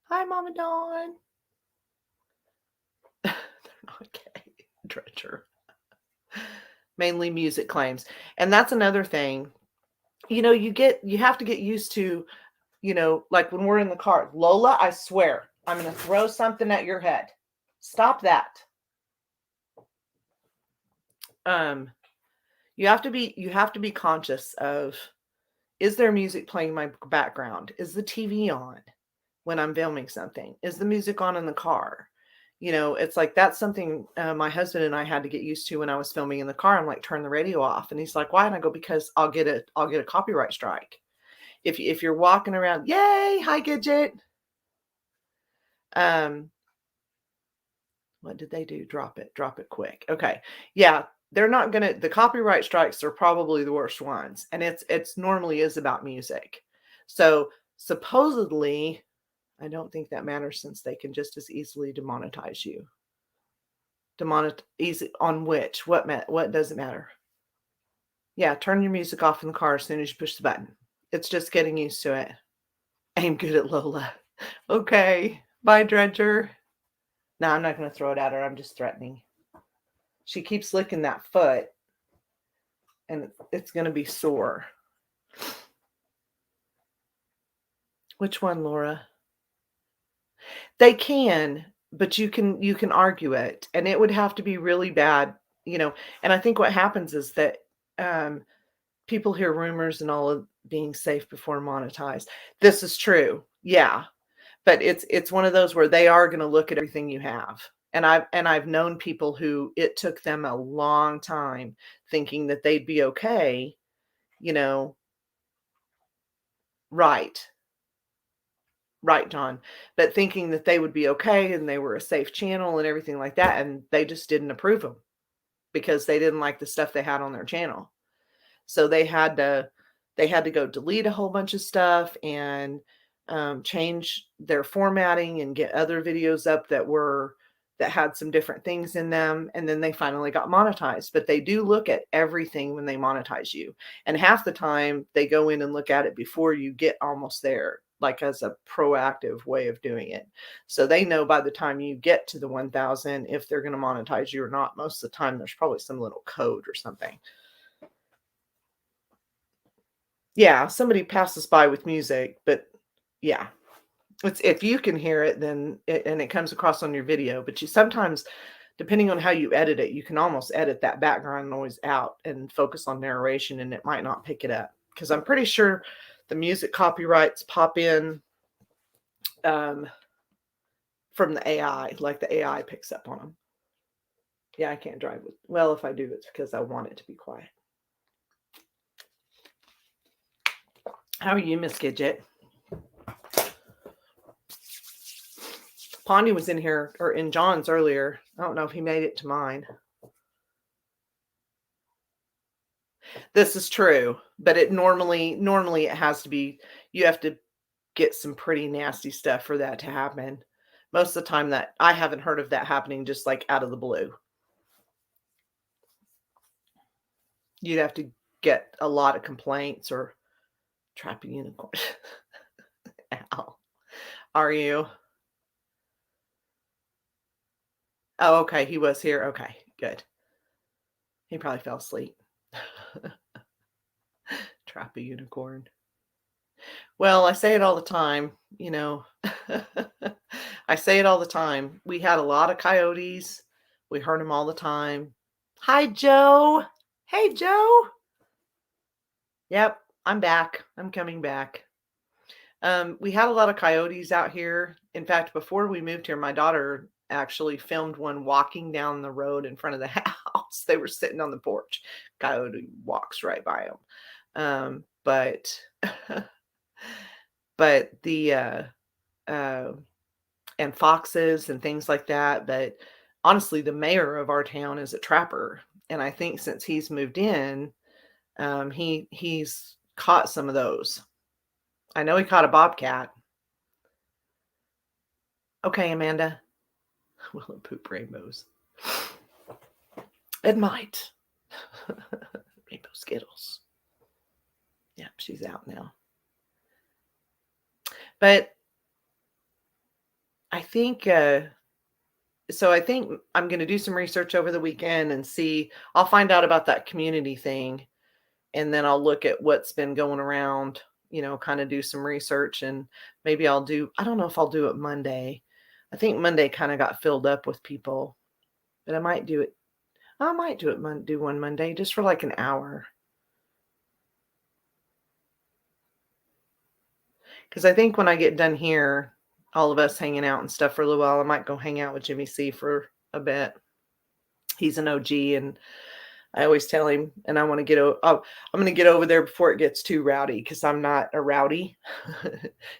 Hi, Mama Dawn. They're not gay. Dredger. Mainly music claims. And that's another thing. You have to get used to, like when we're in the car. Lola, I swear, I'm going to throw something at your head. Stop that. You have to be conscious of, is there music playing in my background? Is the TV on when I'm filming something? Is the music on in the car? It's like, that's something my husband and I had to get used to when I was filming in the car. I'm like, turn the radio off. And he's like, why? And I go, because I'll get a copyright strike. If you're walking around, yay, hi Gidget. What did they do? Drop it quick. Okay. Yeah. The copyright strikes are probably the worst ones. And it's normally is about music. So supposedly, I don't think that matters, since they can just as easily demonetize you. Easy on which? What does it matter? Yeah, turn your music off in the car as soon as you push the button. It's just getting used to it. Aim good at Lola. Okay. Bye, Dredger. No, I'm not going to throw it at her. I'm just threatening. She keeps licking that foot, and it's going to be sore. Which one, Laura? They can, but you can argue it, and it would have to be really bad, and I think what happens is that, um, people hear rumors and all of being safe before monetized. This is true. Yeah. But it's one of those where they are gonna look at everything you have. And I've known people who it took them a long time thinking that they'd be okay, you know right. Right, John. But thinking that they would be okay and they were a safe channel and everything like that, and they just didn't approve them because they didn't like the stuff they had on their channel. So they had to go delete a whole bunch of stuff and change their formatting and get other videos up that had some different things in them, and then they finally got monetized. But they do look at everything when they monetize you, and half the time they go in and look at it before you get almost there, like as a proactive way of doing it. So they know by the time you get to the 1,000 if they're going to monetize you or not. Most of the time there's probably some little code or something. Yeah, somebody passes by with music, but yeah, it's if you can hear it, then and it comes across on your video. But you sometimes, depending on how you edit it, you can almost edit that background noise out and focus on narration, and it might not pick it up. Because I'm pretty sure the music copyrights pop in from the AI, like the AI picks up on them. Yeah, I can't drive with. Well, if I do, it's because I want it to be quiet. How are you, Miss Gidget? Pondy was in here or in John's earlier. I don't know if he made it to mine. This is true, but it normally it has to be, you have to get some pretty nasty stuff for that to happen. Most of the time that I haven't heard of that happening just like out of the blue. You'd have to get a lot of complaints or trap a unicorn. Ow. Are you? Oh, okay. He was here. Okay, good. He probably fell asleep. Trap a unicorn. Well, I say it all the time, I say it all the time. We had a lot of coyotes. We heard them all the time. Hi, Joe. Hey, Joe. Yep, I'm back. I'm coming back. We had a lot of coyotes out here. In fact, before we moved here, my daughter actually filmed one walking down the road in front of the house. They were sitting on the porch. Coyote walks right by them. But the and foxes and things like that. But honestly, the mayor of our town is a trapper, and I think since he's moved in, he's caught some of those. I know he caught a bobcat. Okay, Amanda. Will it poop rainbows? It might. Rainbow Skittles. Yep, she's out now. But I think so. I think I'm going to do some research over the weekend and see. I'll find out about that community thing, and then I'll look at what's been going around. Kind of do some research, and maybe I don't know if I'll do it Monday. I think Monday kind of got filled up with people, but I might do it. I might do one Monday just for like an hour. Because I think when I get done here, all of us hanging out and stuff for a little while, I might go hang out with Jimmy C for a bit. He's an OG, and I always tell him, and I want to I'm going to get over there before it gets too rowdy, because I'm not a rowdy.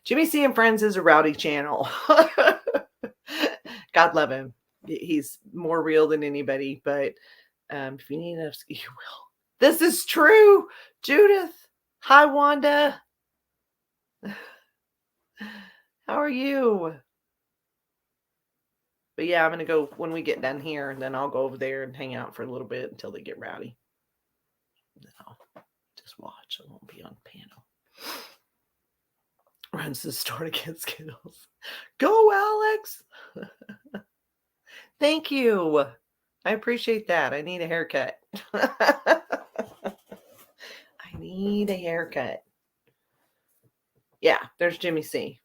Jimmy C and Friends is a rowdy channel. God love him. He's more real than anybody, but if you need us, you will. This is true, Judith. Hi, Wanda. How are you? But yeah, I'm going to go when we get done here, and then I'll go over there and hang out for a little bit until they get rowdy. Then I'll just watch. I won't be on panel. Runs the store to get Skittles. Go, Alex. Thank you. I appreciate that. I need a haircut. I need a haircut. Yeah, there's Jimmy C.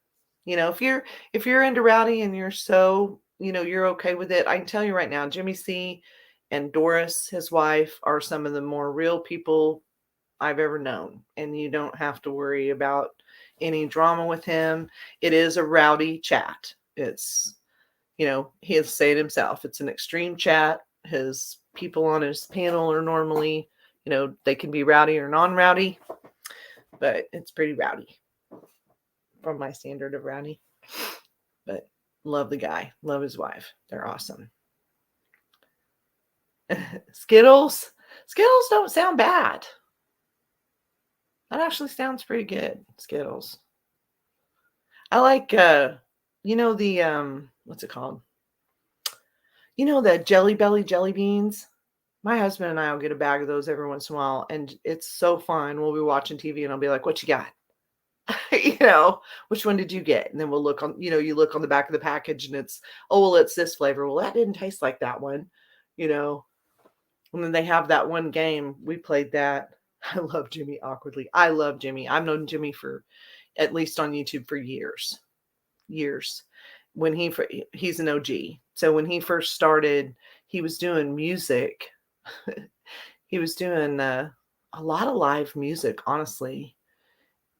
If you're into Rowdy and you're so, you're okay with it, I can tell you right now, Jimmy C and Doris, his wife, are some of the more real people I've ever known. And you don't have to worry about any drama with him. It is a rowdy chat. It's, he has said himself, it's an extreme chat. His people on his panel are normally, they can be rowdy or non-rowdy, but it's pretty rowdy from my standard of rowdy. But love the guy, love his wife. They're awesome. Skittles don't sound bad. That actually sounds pretty good. Skittles. I like the what's it called? The Jelly Belly jelly beans. My husband and I will get a bag of those every once in a while, and it's so fun. We'll be watching TV and I'll be like, "What you got?" Which one did you get? And then we'll look on, you look on the back of the package and it's, oh, well, it's this flavor. Well, that didn't taste like that one, And then they have that one game. We played that. I love Jimmy awkwardly. I love Jimmy. I've known Jimmy for, at least on YouTube, for years. When he's an OG. So when he first started, he was doing music. He was doing a lot of live music, honestly.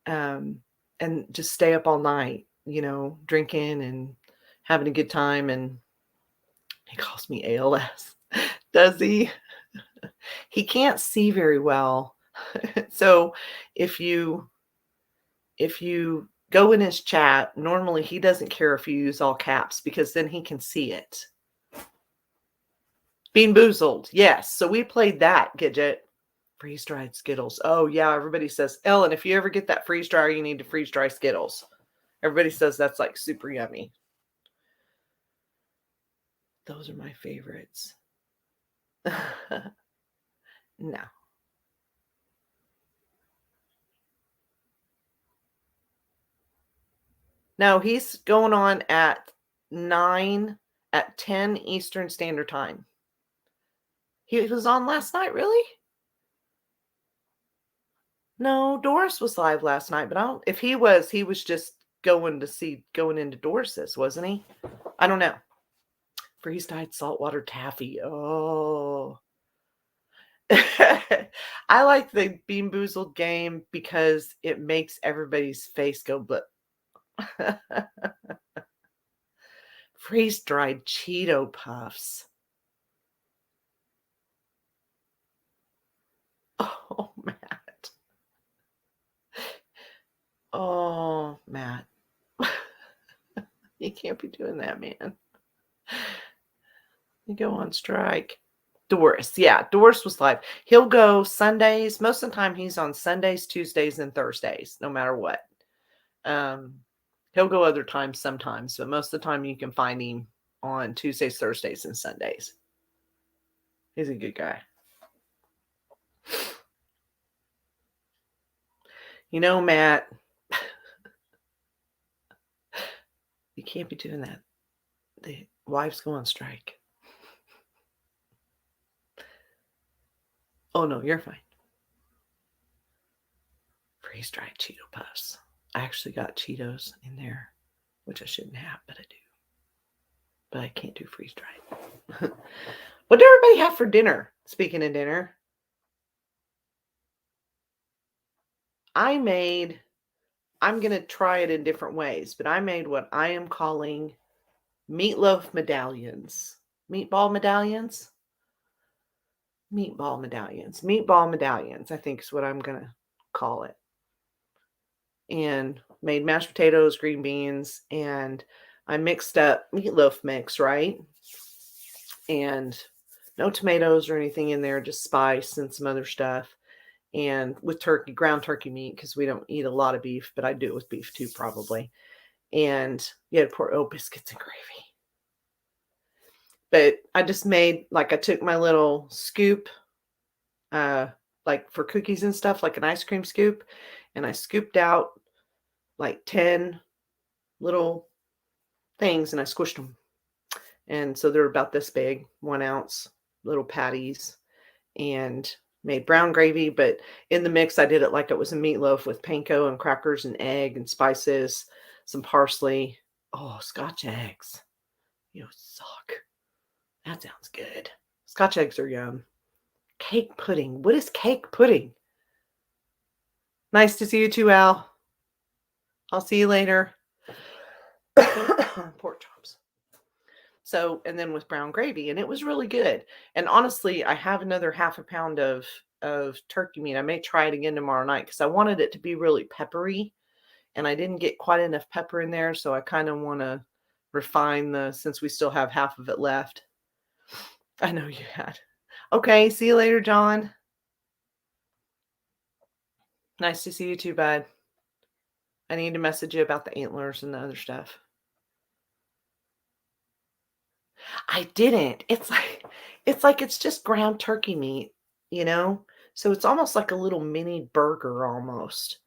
And just stay up all night, drinking and having a good time. And he calls me ALS. Does he? He can't see very well. So if you go in his chat, normally he doesn't care if you use all caps because then he can see it. Bean Boozled. Yes. So we played that, Gidget. Freeze-dried Skittles. Oh, yeah. Everybody says, Ellen, if you ever get that freeze dryer, you need to freeze dry Skittles. Everybody says that's like super yummy. Those are my favorites. No. No, he's going on at 10 Eastern Standard Time. He was on last night, really? No, Doris was live last night, but if he was just going into Doris's, wasn't he? I don't know. Freeze-dried saltwater taffy. Oh. I like the Bean Boozled game because it makes everybody's face go blip. Freeze-dried Cheeto Puffs. Oh, Matt. Oh, Matt. You can't be doing that, man. You go on strike. Doris. Yeah, Doris was live. He'll go Sundays. Most of the time he's on Sundays, Tuesdays, and Thursdays, no matter what. He'll go other times sometimes, but most of the time you can find him on Tuesdays, Thursdays, and Sundays. He's a good guy. Matt, you can't be doing that. The wives go on strike. Oh, no, you're fine. Freeze-dried Cheeto Puffs. I actually got Cheetos in there, which I shouldn't have, but I do. But I can't do freeze-dried. What did everybody have for dinner? Speaking of dinner, I'm going to try it in different ways, but I made what I am calling meatloaf medallions. Meatball medallions? Meatball medallions, I think is what I'm going to call it. And made mashed potatoes, green beans, and I mixed up meatloaf mix, right? And no tomatoes or anything in there, just spice and some other stuff. And with ground turkey meat, because we don't eat a lot of beef, but I do it with beef too, probably. And you had to pour biscuits and gravy. But I just made, I took my little scoop, for cookies and stuff, like an ice cream scoop, and I scooped out 10 little things and I squished them. And so they're about this big, 1 ounce little patties, and made brown gravy, but in the mix, I did it like it was a meatloaf with panko and crackers and egg and spices, some parsley. Oh, Scotch eggs. You suck. That sounds good. Scotch eggs are yum. Cake pudding. What is cake pudding? Nice to see you too, Al. I'll see you later. Pork chops. So, and then with brown gravy, and it was really good. And honestly, I have another half a pound of turkey meat. I may try it again tomorrow night because I wanted it to be really peppery, and I didn't get quite enough pepper in there. So I kind of want to refine since we still have half of it left. I know you had. Okay, see you later, John. Nice to see you too, bud. I need to message you about the antlers and the other stuff. I didn't. It's just ground turkey meat, you know? So it's almost like a little mini burger almost.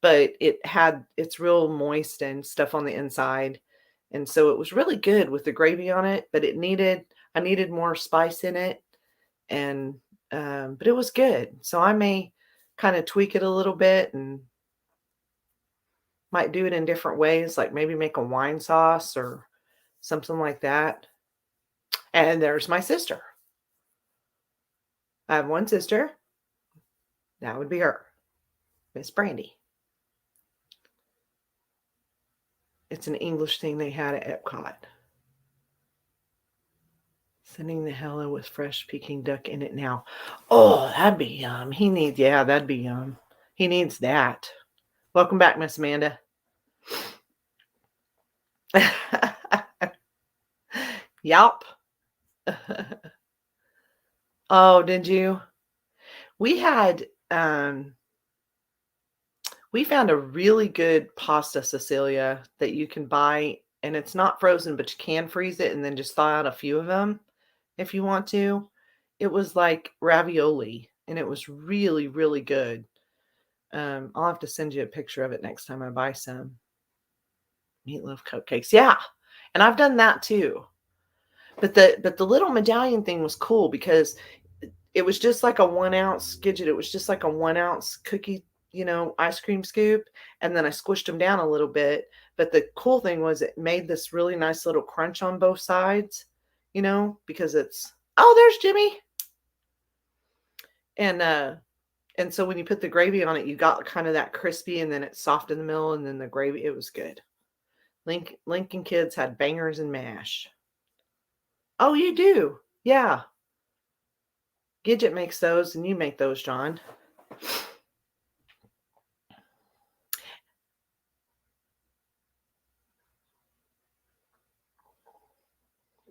But it's real moist and stuff on the inside. And so it was really good with the gravy on it, but I needed more spice in it. And but it was good. So I may kind of tweak it a little bit and might do it in different ways, like maybe make a wine sauce or something like that. And there's my sister. I have one sister. That would be her, Miss Brandy. It's an English thing they had at Epcot. Sending the hello with fresh Peking duck in it now. Oh, that'd be yum. That'd be yum. He needs that. Welcome back, Miss Amanda. Yup. Oh, did you? We had we found a really good pasta, Cecilia, that you can buy, and it's not frozen, but you can freeze it and then just thaw out a few of them if you want to. It was like ravioli, and it was really, really good. I'll have to send you a picture of it next time I buy some. Meatloaf cupcakes. Yeah. And I've done that too. But the little medallion thing was cool because it was just like a 1 ounce Gidget. It was just like a 1 ounce cookie, ice cream scoop. And then I squished them down a little bit. But the cool thing was it made this really nice little crunch on both sides, because there's Jimmy. And so when you put the gravy on it, you got kind of that crispy, and then it's soft in the middle, and then the gravy, it was good. Lincoln kids had bangers and mash. Oh, you do? Yeah. Gidget makes those, and you make those, John.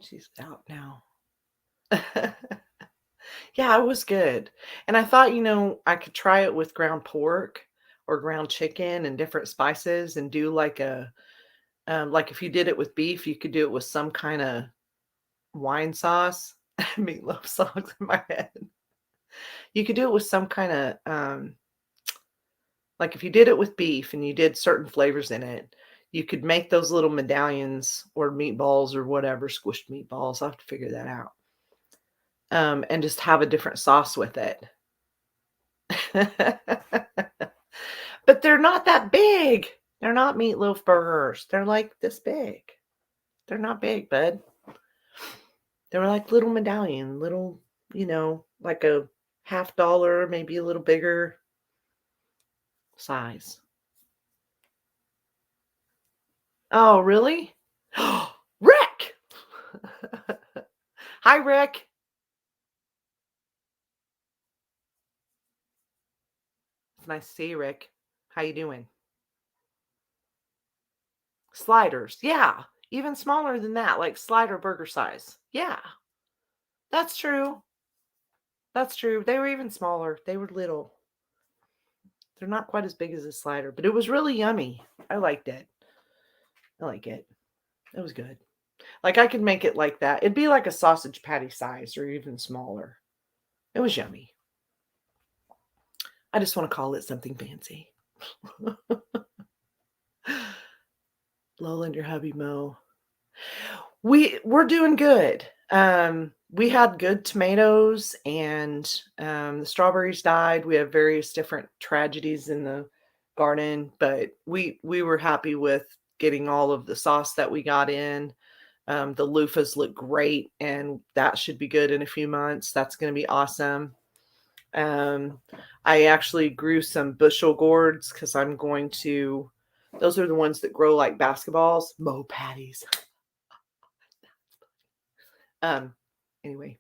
She's out now. Yeah, it was good. And I thought, I could try it with ground pork or ground chicken and different spices and do like like if you did it with beef, you could do it with some kind of wine sauce. Meatloaf songs in my head. You could do it with some kind of, like if you did it with beef and you did certain flavors in it, you could make those little medallions or meatballs or whatever, squished meatballs. I'll have to figure that out. And just have a different sauce with it. But they're not that big. They're not meatloaf burgers. They're like this big. They're not big, bud. They were like little medallion, little, like a $50, maybe a little bigger size. Oh, really? Rick! Hi, Rick. It's nice to see you, Rick. How you doing? Sliders. Yeah. Even smaller than that, like slider burger size. Yeah. That's true. That's true. They were even smaller. They were little. They're not quite as big as a slider, but it was really yummy. I liked it. I like it. It was good. Like I could make it like that. It'd be like a sausage patty size or even smaller. It was yummy. I just want to call it something fancy. Lola and your hubby Mo. We're doing good. we had good tomatoes, and the strawberries died. We have various different tragedies in the garden, but we were happy with getting all of the sauce that we got in. The loofahs look great, and that should be good in a few months. That's going to be awesome. I actually grew some bushel gourds because I'm going to, those are the ones that grow like basketballs, Mo patties. Anyway,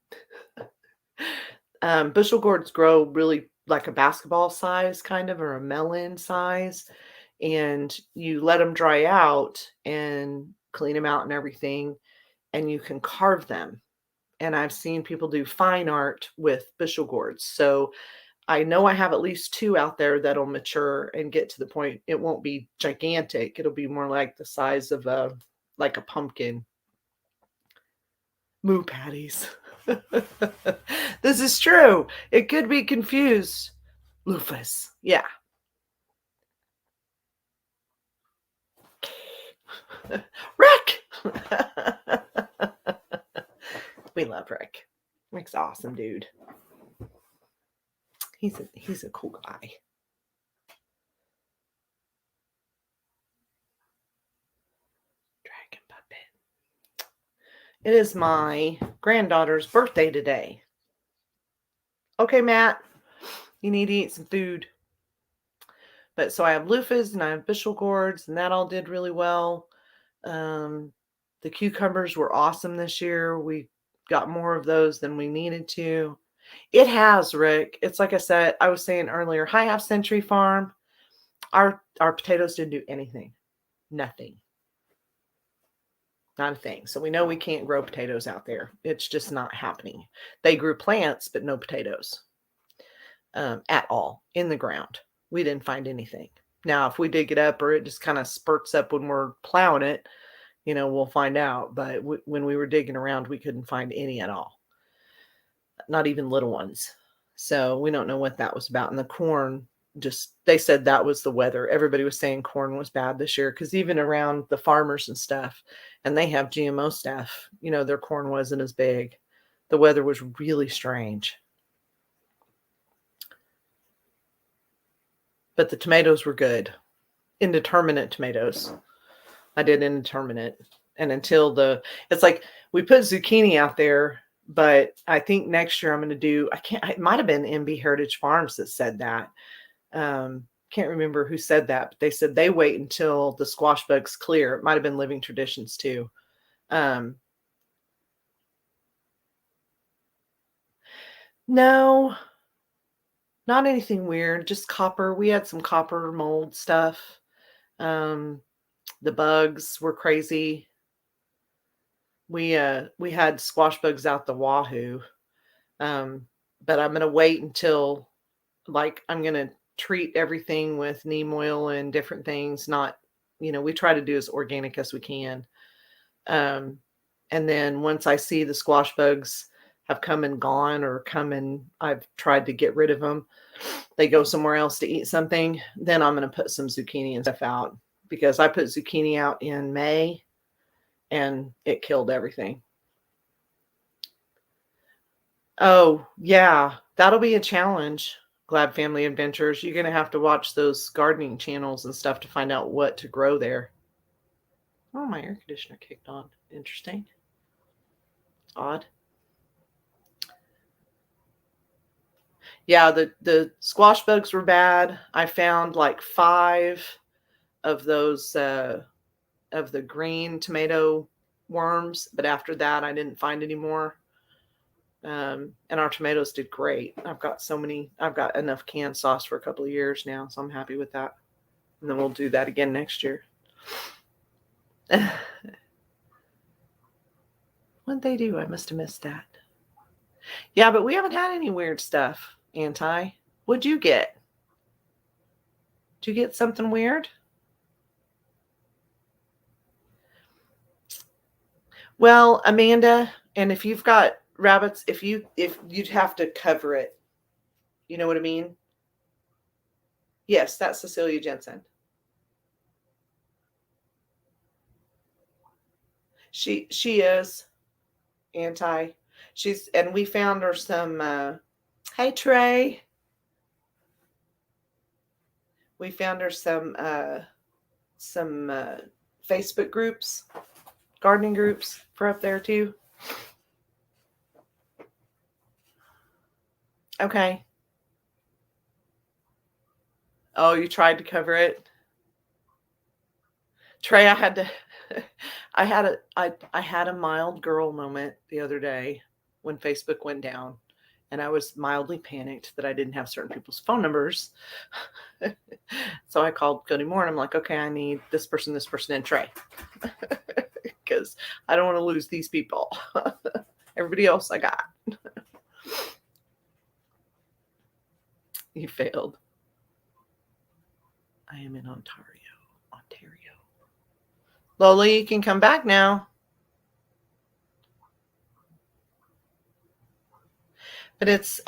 bushel gourds grow really like a basketball size kind of, or a melon size, and you let them dry out and clean them out and everything, and you can carve them. And I've seen people do fine art with bushel gourds. So I know I have at least 2 out there that'll mature and get to the point. It won't be gigantic. It'll be more like the size of like a pumpkin. Moo patties. This is true. It could be confused. Loofahs. Yeah. Rick. We love Rick. Rick's awesome, dude. He's a cool guy. Dragon puppet. It is my granddaughter's birthday today. Okay, Matt, you need to eat some food. But so I have loofahs and I have bushel gourds, and that all did really well. The cucumbers were awesome this year. We got more of those than we needed to. It has, Rick. It's like I said, I was saying earlier, High Half Century Farm, our potatoes didn't do anything. Nothing. Not a thing. So we know we can't grow potatoes out there. It's just not happening. They grew plants, but no potatoes at all in the ground. We didn't find anything. Now, if we dig it up or it just kind of spurts up when we're plowing it, we'll find out. But when we were digging around, we couldn't find any at all. Not even little ones. So we don't know what that was about. And the corn, they said that was the weather. Everybody was saying corn was bad this year because even around the farmers and stuff, and they have GMO stuff, their corn wasn't as big. The weather was really strange. But the tomatoes were good. Indeterminate tomatoes. I did indeterminate. And until it's like we put zucchini out there, but I think next year I'm going to do, it might have been MB Heritage Farms that said that. Can't remember who said that, but they said they wait until the squash bugs clear. It might have been Living Traditions too. No, not anything weird, just copper. We had some copper mold stuff. The bugs were crazy. We had squash bugs out the wahoo. But I'm going to wait until I'm going to treat everything with neem oil and different things. Not, we try to do as organic as we can. And then once I see the squash bugs have come and gone or I've tried to get rid of them, they go somewhere else to eat something, then I'm going to put some zucchini and stuff out, because I put zucchini out in May and it killed everything. Oh, yeah, that'll be a challenge. Glad Family Adventures. You're going to have to watch those gardening channels and stuff to find out what to grow there. Oh, my air conditioner kicked on. Interesting. Odd. Yeah, the squash bugs were bad. I found 5 of those of the green tomato worms, but after that I didn't find any more. And our tomatoes did great. I've got enough canned sauce for a couple of years now, so I'm happy with that. And then we'll do that again next year. What'd they do? I must have missed that. Yeah, but we haven't had any weird stuff, Anti. What'd you get? Did you get something weird? Well, Amanda, and if you've got rabbits, if you'd have to cover it. You know what I mean? Yes, that's Cecilia Jensen. She is Anti. And we found her some, hey Trey. We found her some Facebook groups, gardening groups for up there too. Okay. Oh, you tried to cover it? Trey, I had a mild girl moment the other day when Facebook went down, and I was mildly panicked that I didn't have certain people's phone numbers. So I called Cody Moore and I'm like, okay, I need this person, and Trey. Because I don't want to lose these people. Everybody else I got. You failed. I am in Ontario. Lola, you can come back now. But it's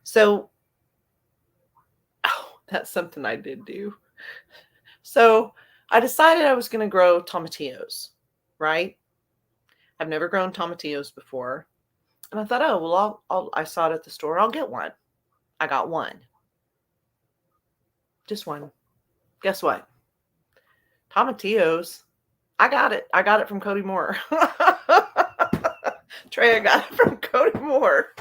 so that's something I did do. So I decided I was going to grow tomatillos, right? I've never grown tomatillos before. And I thought, oh, well, I saw it at the store. I'll get one. I got one. Just one. Guess what? Tomatillos. I got it. I got it from Cody Moore. Trey, I got it from Cody Moore.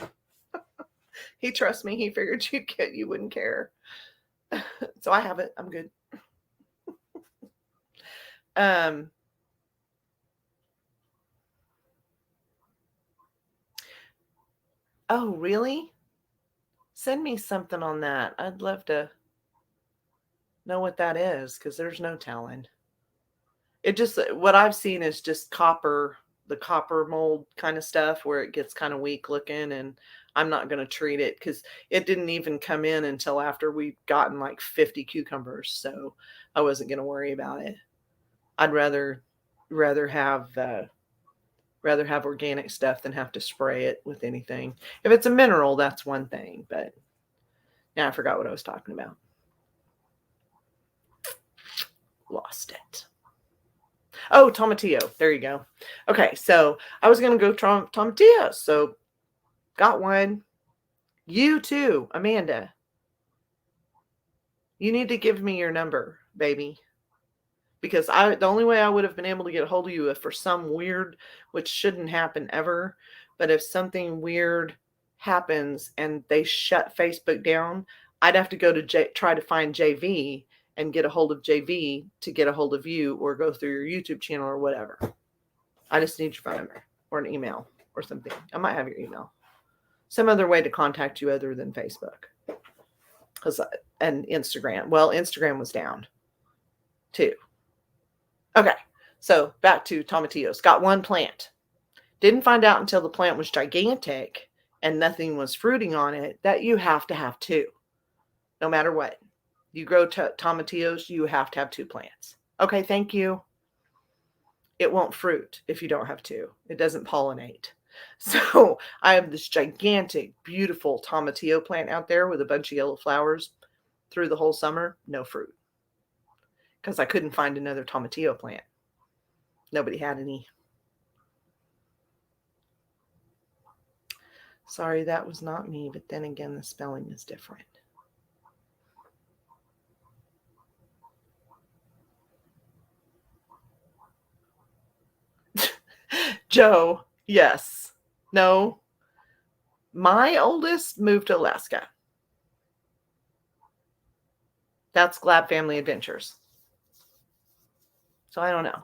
He trusts me. He figured you wouldn't care. So I have it. I'm good. Oh, really? Send me something on that. I'd love to know what that is, because there's no telling. It just, what I've seen is just the copper mold kind of stuff where it gets kind of weak looking, and I'm not going to treat it because it didn't even come in until after we'd gotten like 50 cucumbers. So I wasn't going to worry about it. I'd rather have organic stuff than have to spray it with anything. If it's a mineral, that's one thing, but now I forgot what I was talking about. Lost it. Oh, tomatillo. There you go. Okay, so I was going to go tomatillos. So got one. You too, Amanda. You need to give me your number, baby. Because the only way I would have been able to get a hold of you if for some weird, which shouldn't happen ever, but if something weird happens and they shut Facebook down, I'd have to go to try to find JV and get a hold of JV to get a hold of you, or go through your YouTube channel or whatever. I just need your phone number or an email or something. I might have your email. Some other way to contact you other than Facebook. And Instagram. Well, Instagram was down too. Okay, so back to tomatillos. Got one plant. Didn't find out until the plant was gigantic and nothing was fruiting on it that you have to have two. No matter what. You grow tomatillos, you have to have two plants. Okay, thank you. It won't fruit if you don't have two. It doesn't pollinate. So I have this gigantic, beautiful tomatillo plant out there with a bunch of yellow flowers through the whole summer. No fruit. Because I couldn't find another tomatillo plant. Nobody had any. Sorry, that was not me. But then again, the spelling is different. Joe, yes. No. My oldest moved to Alaska. That's Glad Family Adventures. So I don't know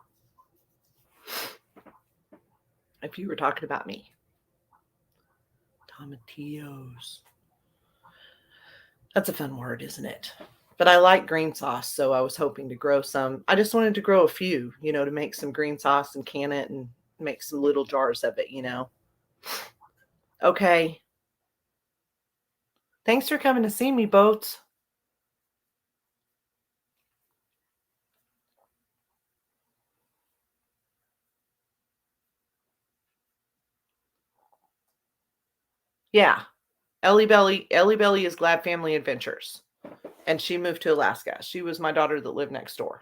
if you were talking about me. Tomatillos. That's a fun word, isn't it? But I like green sauce, so I was hoping to grow some. I just wanted to grow a few, to make some green sauce and can it and make some little jars of it, Okay. Thanks for coming to see me, Boats. Yeah. Ellie Belly is Glad Family Adventures. And she moved to Alaska. She was my daughter that lived next door.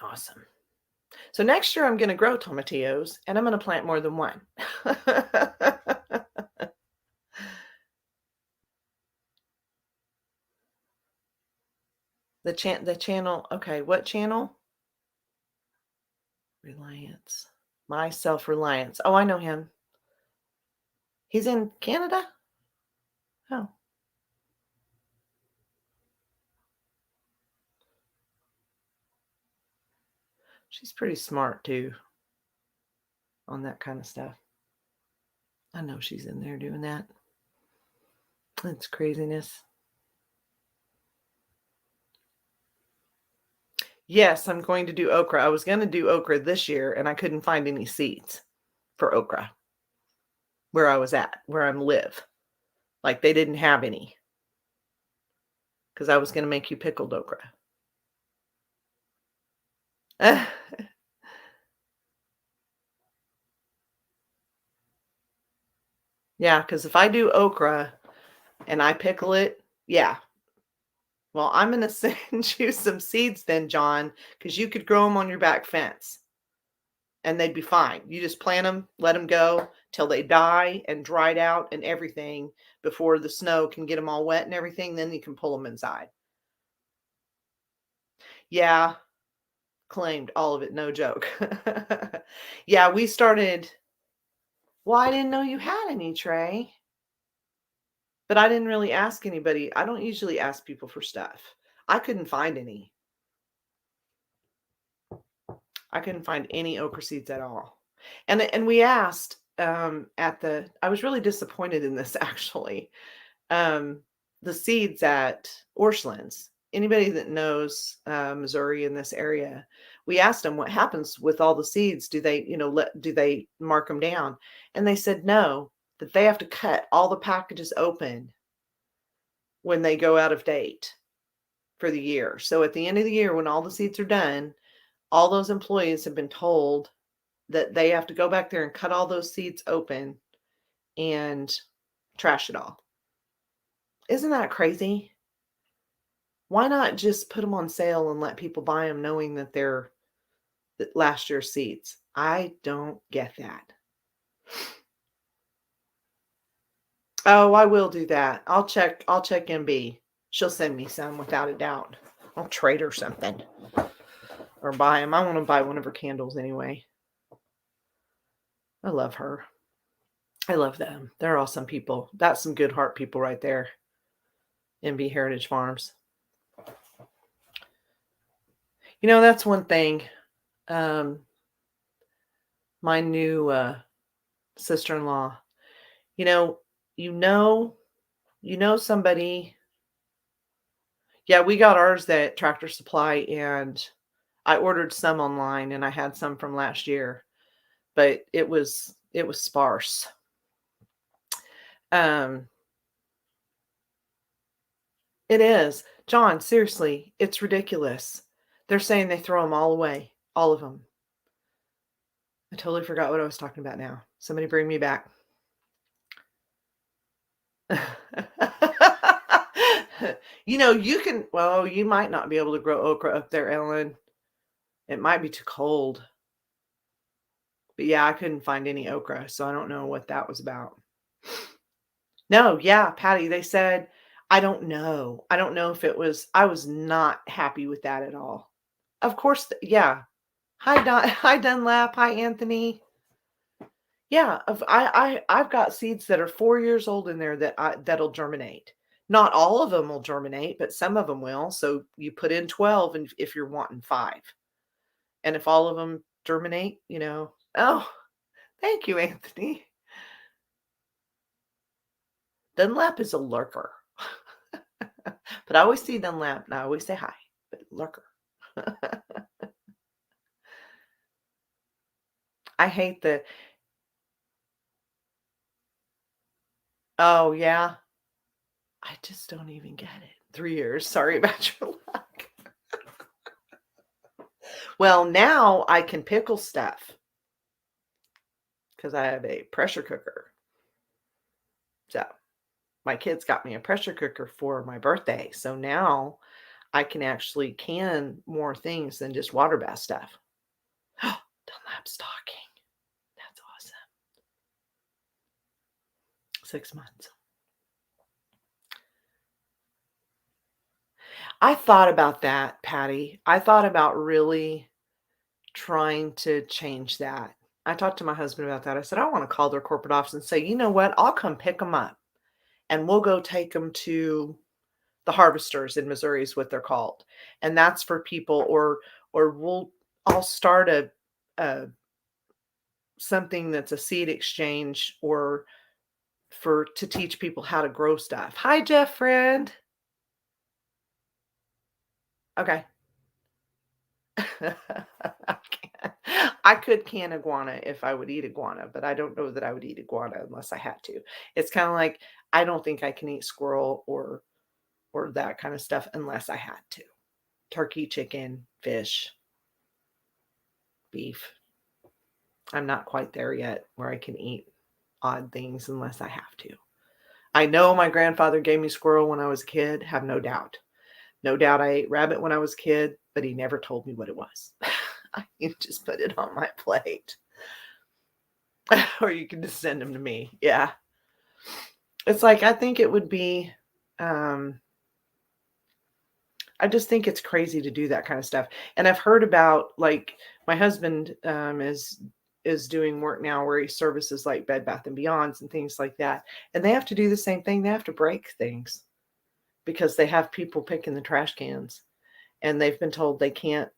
Awesome. So next year I'm going to grow tomatillos and I'm going to plant more than one. The channel. Okay, what channel? Reliance. My Self-Reliance. Oh, I know him. He's in Canada? Oh. She's pretty smart too on that kind of stuff. I know she's in there doing that. That's craziness. Yes, I'm going to do okra. I was going to do okra this year and I couldn't find any seeds for okra where I was at, where I live. Like they didn't have any because I was going to make you pickled okra. Yeah, because if I do okra and I pickle it, yeah. Well, I'm going to send you some seeds then, John, because you could grow them on your back fence and they'd be fine. You just plant them, let them go till they die and dried out and everything before the snow can get them all wet and everything. Then you can pull them inside. Yeah, claimed all of it. No joke. Yeah, we started. Well, I didn't know you had any, Trey. But I didn't really ask anybody. I don't usually ask people for stuff. I couldn't find any. I couldn't find any okra seeds at all. And we asked I was really disappointed in this actually. The seeds at Orscheln's. Anybody that knows Missouri in this area, we asked them what happens with all the seeds. Do they, do they mark them down? And they said no, that they have to cut all the packages open when they go out of date for the year. So at the end of the year, when all the seeds are done, all those employees have been told that they have to go back there and cut all those seeds open and trash it all. Isn't that crazy? Why not just put them on sale and let people buy them knowing that they're last year's seeds? I don't get that. Oh, I will do that. I'll check MB. She'll send me some without a doubt. I'll trade her something or buy them. I want to buy one of her candles anyway. I love her. I love them. They're awesome people. That's some good heart people right there. MB Heritage Farms. That's one thing. My new sister-in-law, somebody. Yeah, we got ours at Tractor Supply and I ordered some online and I had some from last year, but it was sparse. It is. John, seriously, it's ridiculous. They're saying they throw them all away, all of them. I totally forgot what I was talking about now. Somebody bring me back. You might not be able to grow okra up there, Ellen. It might be too cold. But yeah, I couldn't find any okra, so I don't know what that was about. No, yeah, Patty, they said, I don't know. I don't know if it was, I was not happy with that at all. Of course, yeah. Hi Dunlap. Hi Anthony. Yeah, I've got seeds that are 4 years old in there that'll germinate. Not all of them will germinate, but some of them will. So you put in 12 and if you're wanting 5. And if all of them germinate, oh, thank you, Anthony. Dunlap is a lurker. But I always see Dunlap and I always say hi, but lurker. I hate oh yeah. I just don't even get it. 3 years. Sorry about your luck. Well, now I can pickle stuff because I have a pressure cooker. So my kids got me a pressure cooker for my birthday. So now I can actually can more things than just water bath stuff. lab stocking. That's awesome. 6 months. I thought about that, Patty. I thought about really trying to change that. I talked to my husband about that. I said, I want to call their corporate office and say, you know what? I'll come pick them up and we'll go take them to the harvesters in Missouri is what they're called. And that's for people, or I'll start a something that's a seed exchange or to teach people how to grow stuff. Hi, Jeff friend. Okay. I could can iguana if I would eat iguana, but I don't know that I would eat iguana unless I had to. It's kind of like I don't think I can eat squirrel or that kind of stuff unless I had to. Turkey, chicken, fish, beef. I'm not quite there yet where I can eat odd things unless I have to. I know my grandfather gave me squirrel when I was a kid, have no doubt. No doubt I ate rabbit when I was a kid, but he never told me what it was. He just put it on my plate. Or you can just send them to me. Yeah. It's like, I think it would be, I just think it's crazy to do that kind of stuff. And I've heard about, like, my husband is doing work now where he services like Bed Bath and Beyonds and things like that. And they have to do the same thing. They have to break things because they have people picking the trash cans. And they've been told they can't,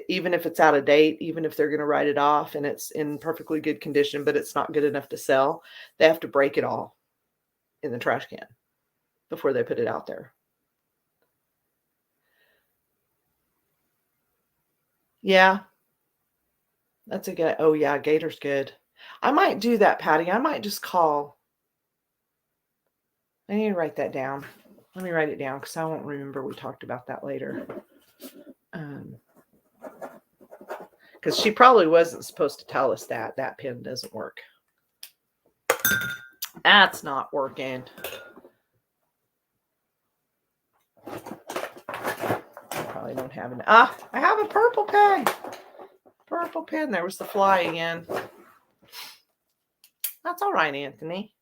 even if it's out of date, even if they're going to write it off and it's in perfectly good condition, but it's not good enough to sell, they have to break it all in the trash can before they put it out there. Yeah, that's a good. Oh yeah, Gator's good. I might do that, Patty. I might just call. I need to write that down. Let me write it down because I won't remember we talked about that later. Because she probably wasn't supposed to tell us that pen doesn't work. That's not working. I probably don't have an. I have a purple pen. Purple pen. There was the fly again. That's all right, Anthony.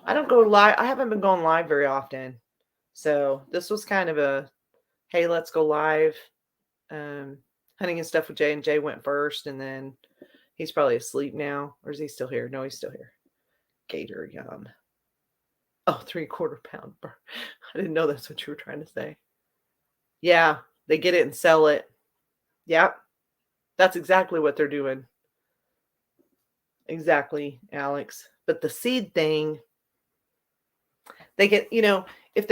I don't go live. I haven't been going live very often. So this was kind of a, hey, let's go live. Hunting and stuff with Jay, and Jay went first, and then he's probably asleep now. Or is he still here? No, he's still here. Gator yum. Oh, 3/4 pound. I didn't know that's what you were trying to say. Yeah, they get it and sell it. Yep. That's exactly what they're doing. Exactly, Alex. But the seed thing, they get, if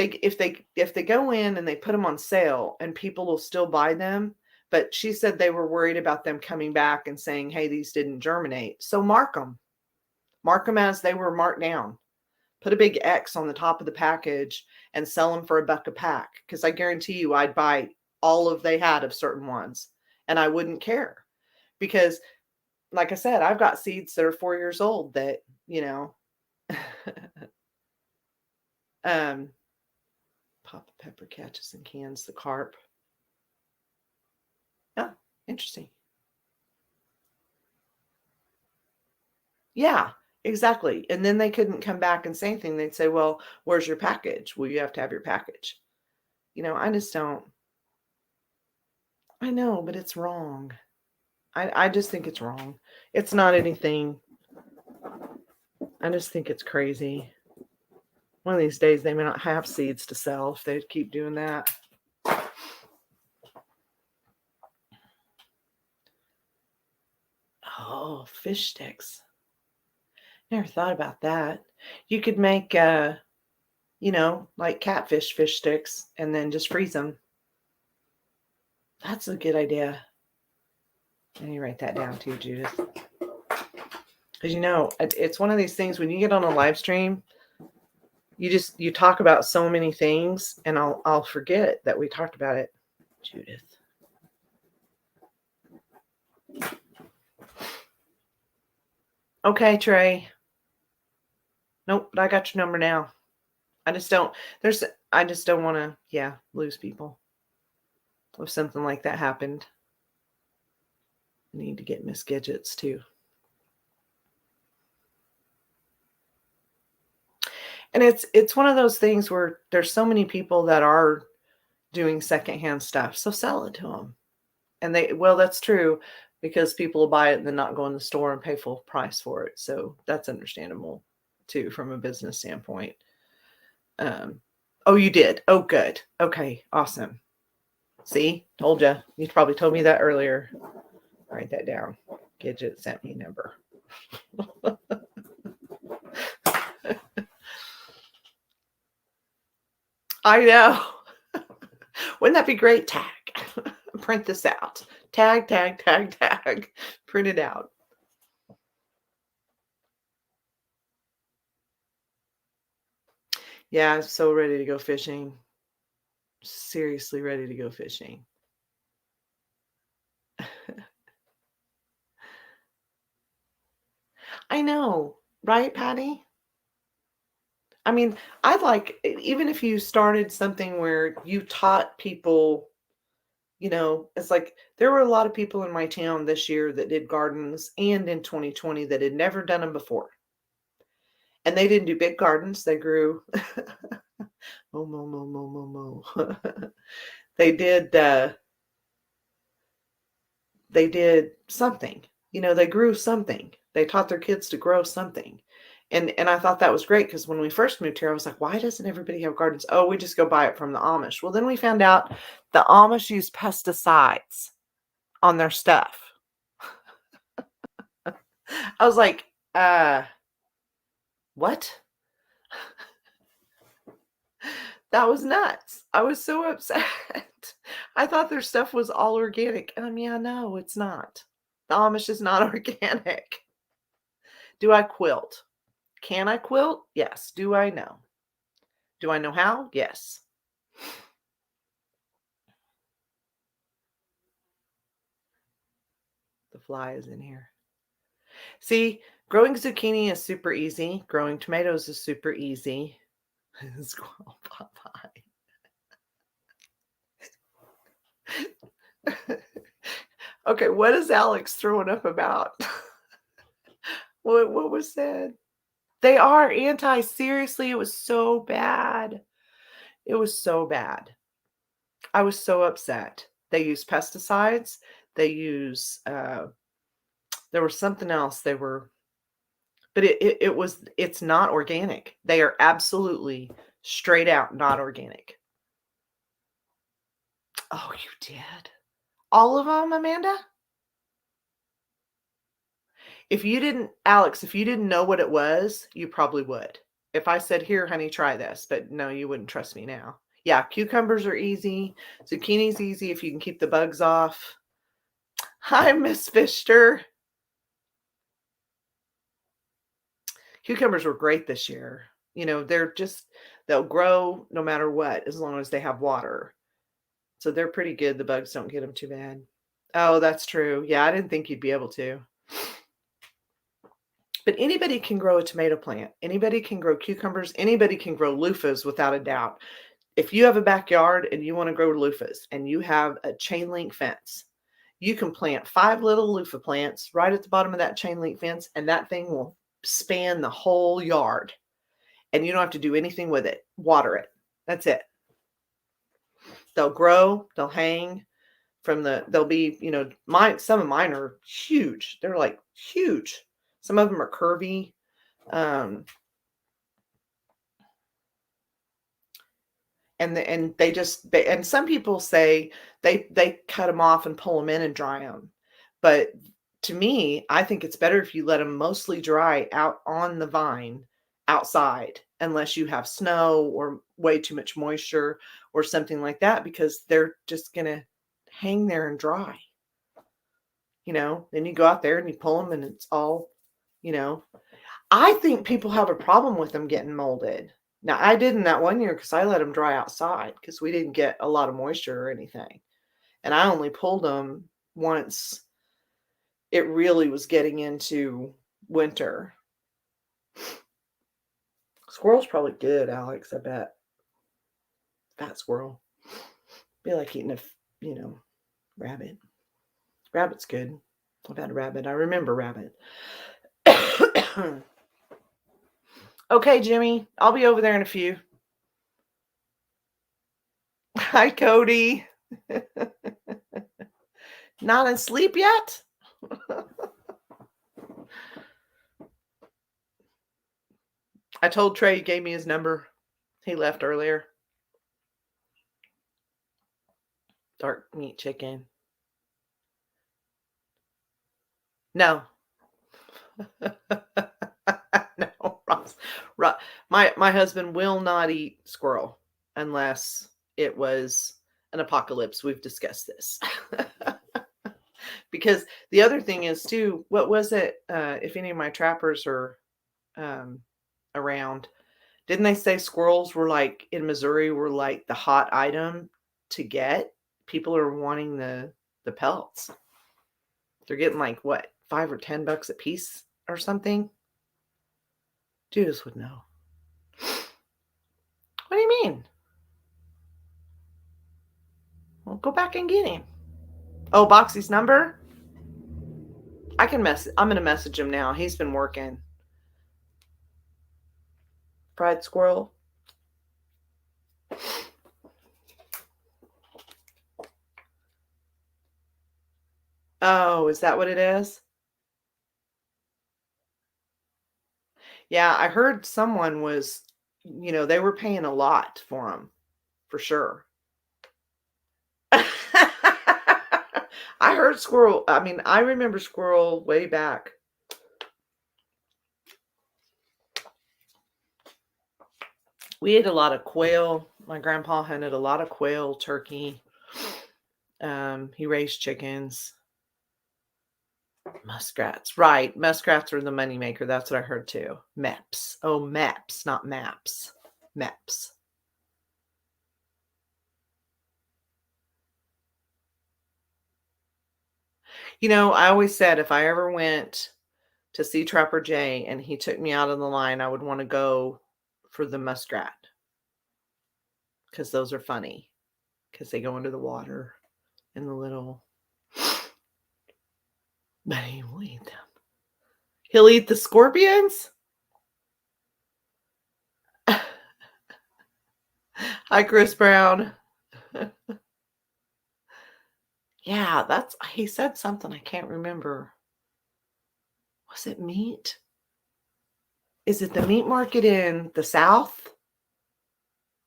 they go in and they put them on sale and people will still buy them, but she said they were worried about them coming back and saying, hey, these didn't germinate. So mark them as they were marked down. Put a big X on the top of the package and sell them for $1 a pack. Because I guarantee you I'd buy all of they had of certain ones and I wouldn't care. Because like I said, I've got seeds that are 4 years old that, Papa Pepper catches and cans the carp. Oh, interesting. Yeah, exactly. And then they couldn't come back and say anything. They'd say, well, where's your package? Well, you have to have your package. I just don't. I know, but it's wrong. I just think it's wrong. It's not anything. I just think it's crazy. One of these days, they may not have seeds to sell if they keep doing that. Oh, fish sticks. Never thought about that. You could make, like catfish fish sticks and then just freeze them. That's a good idea. Let me write that down too, Judith. Because, it's one of these things when you get on a live stream, you talk about so many things and I'll forget that we talked about it. Judith. Okay, Trey. Nope, but I got your number now. I just don't want to, lose people if something like that happened. I need to get Miss Gidgets too. And it's one of those things where there's so many people that are doing secondhand stuff. So sell it to them. And that's true, because people will buy it and then not go in the store and pay full price for it. So that's understandable too, from a business standpoint. Oh, you did. Oh, good. Okay. Awesome. See, told you. You probably told me that earlier. Write that down. Gidget sent me a number. I know. Wouldn't that be great? Tag. Print this out. Tag, tag, tag, tag. Print it out. Yeah, I'm so ready to go fishing. Seriously ready to go fishing. I know, right, Patty? I mean, I'd like, even if you started something where you taught people, it's like there were a lot of people in my town this year that did gardens, and in 2020 that had never done them before. And they didn't do big gardens. They grew, mo, mo, mo, mo, mo, mo. They did something, they grew something. They taught their kids to grow something. And I thought that was great, because when we first moved here, I was like, why doesn't everybody have gardens? Oh, we just go buy it from the Amish. Well, then we found out the Amish use pesticides on their stuff. I was like, what? That was nuts. I was so upset. I thought their stuff was all organic. Yeah, no, it's not. The Amish is not organic. Do I quilt? Can I quilt? Yes. Do I know? Do I know how? Yes. The fly is in here. See, growing zucchini is super easy. Growing tomatoes is super easy. Squirrel Popeye. Okay, what is Alex throwing up about? What was said? They are anti. Seriously, it was so bad. It was so bad. I was so upset. They use pesticides. They use there was something else they were, but it's not organic. They are absolutely straight out not organic. Oh, you did? All of them, Amanda? Alex, if you didn't know what it was, you probably would. If I said, here, honey, try this, but no, you wouldn't trust me now. Yeah, cucumbers are easy. Zucchini's easy if you can keep the bugs off. Hi, Miss Fisher. Cucumbers were great this year. They'll grow no matter what, as long as they have water. So they're pretty good. The bugs don't get them too bad. Oh, that's true. Yeah, I didn't think you'd be able to. But anybody can grow a tomato plant. Anybody can grow cucumbers. Anybody can grow loofahs, without a doubt. If you have a backyard and you want to grow loofahs and you have a chain link fence, you can plant 5 little loofah plants right at the bottom of that chain link fence, and that thing will span the whole yard. And you don't have to do anything with it. Water it. That's it. They'll grow. They'll hang. They'll be, some of mine are huge. They're like huge. Some of them are curvy. And some people say they cut them off and pull them in and dry them. But to me, I think it's better if you let them mostly dry out on the vine outside, unless you have snow or way too much moisture or something like that, because they're just going to hang there and dry. Then you go out there and you pull them and it's all, I think people have a problem with them getting molded. Now, I didn't that one year because I let them dry outside because we didn't get a lot of moisture or anything. And I only pulled them once it really was getting into winter. Squirrel's probably good, Alex, I bet. Fat squirrel. Be like eating a, rabbit. Rabbit's good. I've had a rabbit. I remember rabbit. Okay, Jimmy. I'll be over there in a few. Hi, Cody. Not asleep yet? I told Trey he gave me his number. He left earlier. Dark meat chicken. No. No, Ross. My husband will not eat squirrel unless it was an apocalypse. We've discussed this. Because the other thing is too, what was it? If any of my trappers are around, didn't they say squirrels were like in Missouri were like the hot item to get? People are wanting the pelts. They're getting like what, $5 or $10 a piece or something? Judas would know. What do you mean? Well, go back and get him. Oh, Boxy's number? I can I'm going to message him now. He's been working. Fried squirrel. Oh, is that what it is? Yeah, I heard someone was, they were paying a lot for them, for sure. I heard squirrel. I mean, I remember squirrel way back. We ate a lot of quail. My grandpa hunted a lot of quail, turkey. He raised chickens. Muskrats. Right. Muskrats are the moneymaker. That's what I heard too. Meps. Oh, Meps, not maps. Meps. I always said if I ever went to see Trapper Jay and he took me out on the line, I would want to go for the muskrat. Because those are funny. Because they go into the water in the little... But he will eat them. He'll eat the scorpions? Hi, Chris Brown. Yeah, he said something. I can't remember. Was it meat? Is it the meat market in the South?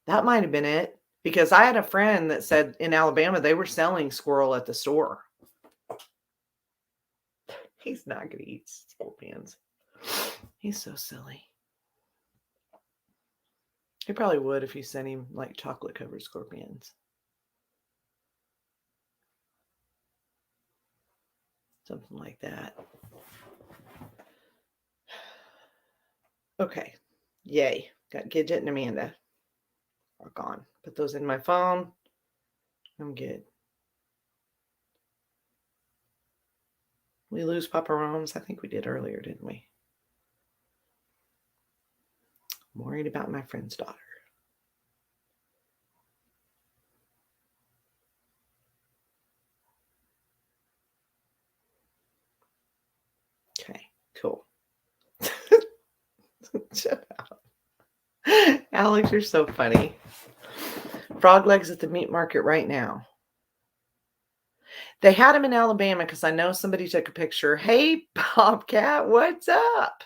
That might have been it. Because I had a friend that said in Alabama, they were selling squirrel at the store. He's not going to eat scorpions. He's so silly. He probably would if you sent him like chocolate covered scorpions. Something like that. Okay. Yay. Got Gidget and Amanda. Are gone. Put those in my phone. I'm good. We lose Papa Rome's? I think we did earlier, didn't we? I'm worried about my friend's daughter. Okay, cool. Shut up. Alex, you're so funny. Frog legs at the meat market right now. They had them in Alabama because I know somebody took a picture. Hey, Bobcat, what's up?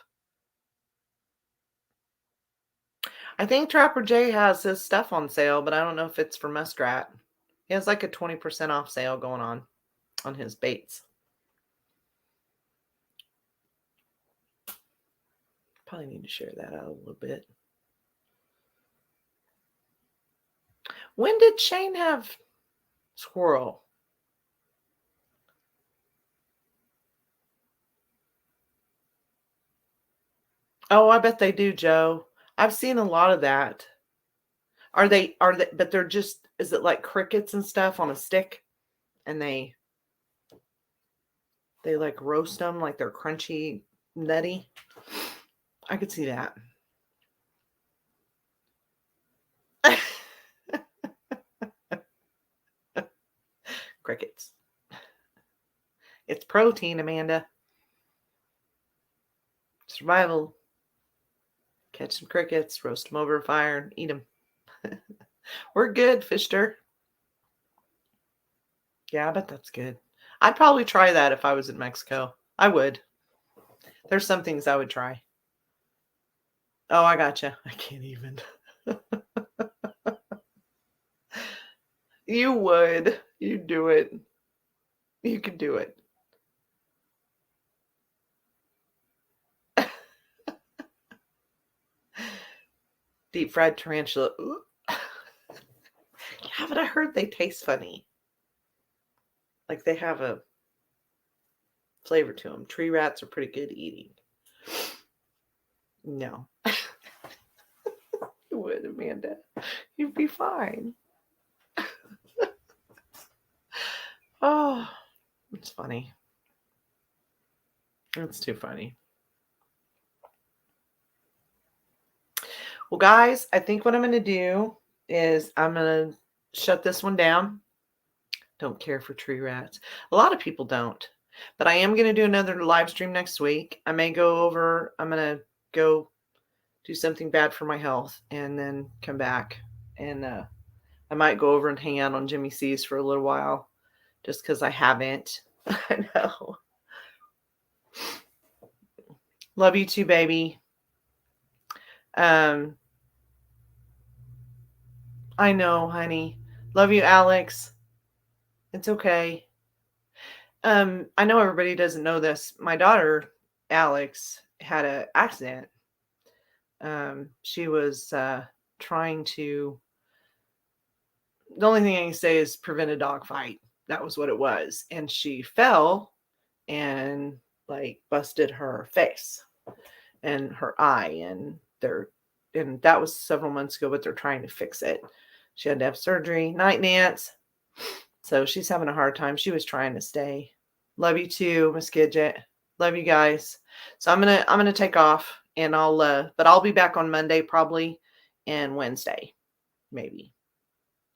I think Trapper Jay has his stuff on sale, but I don't know if it's for muskrat. He has like a 20% off sale going on his baits. Probably need to share that out a little bit. When did Shane have squirrel? Oh, I bet they do, Joe. I've seen a lot of that. Are they, but they're just, is it like crickets and stuff on a stick? And they like roast them like they're crunchy, nutty. I could see that. Crickets. It's protein, Amanda. Survival. Catch some crickets, roast them over a fire, and eat them. We're good, Fister. Yeah, I bet that's good. I'd probably try that if I was in Mexico. I would. There's some things I would try. Oh, I gotcha. I can't even. You would. You do it. You could do it. Deep fried tarantula. Ooh. Yeah, but I heard they taste funny. Like they have a flavor to them. Tree rats are pretty good eating. No. You would, Amanda. You'd be fine. Oh, it's funny. It's too funny. Well, guys, I think what I'm going to do is I'm going to shut this one down. Don't care for tree rats. A lot of people don't. But I am going to do another live stream next week. I may go over, I'm going to go do something bad for my health and then come back. And I might go over and hang out on Jimmy C's for a little while just because I haven't. I know. Love you too, baby. I know, honey. Love you, Alex. It's okay. I know everybody doesn't know this. My daughter, Alex, had an accident. She was trying to, the only thing I can say is prevent a dog fight. That was what it was. And she fell and like busted her face and her eye, and that was several months ago, but they're trying to fix it. She had to have surgery. Night, Nance. So she's having a hard time. She was trying to stay. Love you too, Miss Gidget. Love you guys. So I'm gonna take off, and but I'll be back on Monday probably, and Wednesday, maybe,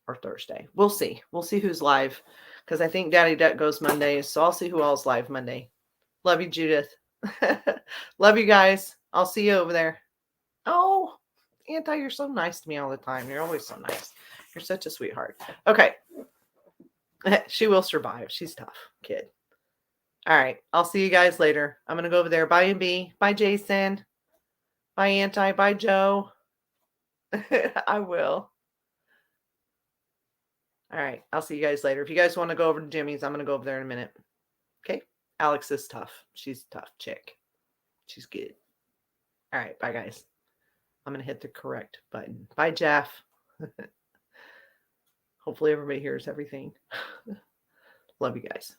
or Thursday. We'll see. We'll see who's live, because I think Daddy Duck goes Monday, so I'll see who all's live Monday. Love you, Judith. Love you guys. I'll see you over there. Oh, Auntie, you're so nice to me all the time. You're always so nice. You're such a sweetheart. Okay. She will survive. She's tough, kid. All right. I'll see you guys later. I'm going to go over there. Bye, MB. Bye, Jason. Bye, Auntie. Bye, Joe. I will. All right. I'll see you guys later. If you guys want to go over to Jimmy's, I'm going to go over there in a minute. Okay. Alex is tough. She's a tough chick. She's good. All right. Bye, guys. I'm going to hit the correct button. Bye, Jeff. Hopefully everybody hears everything. Love you guys.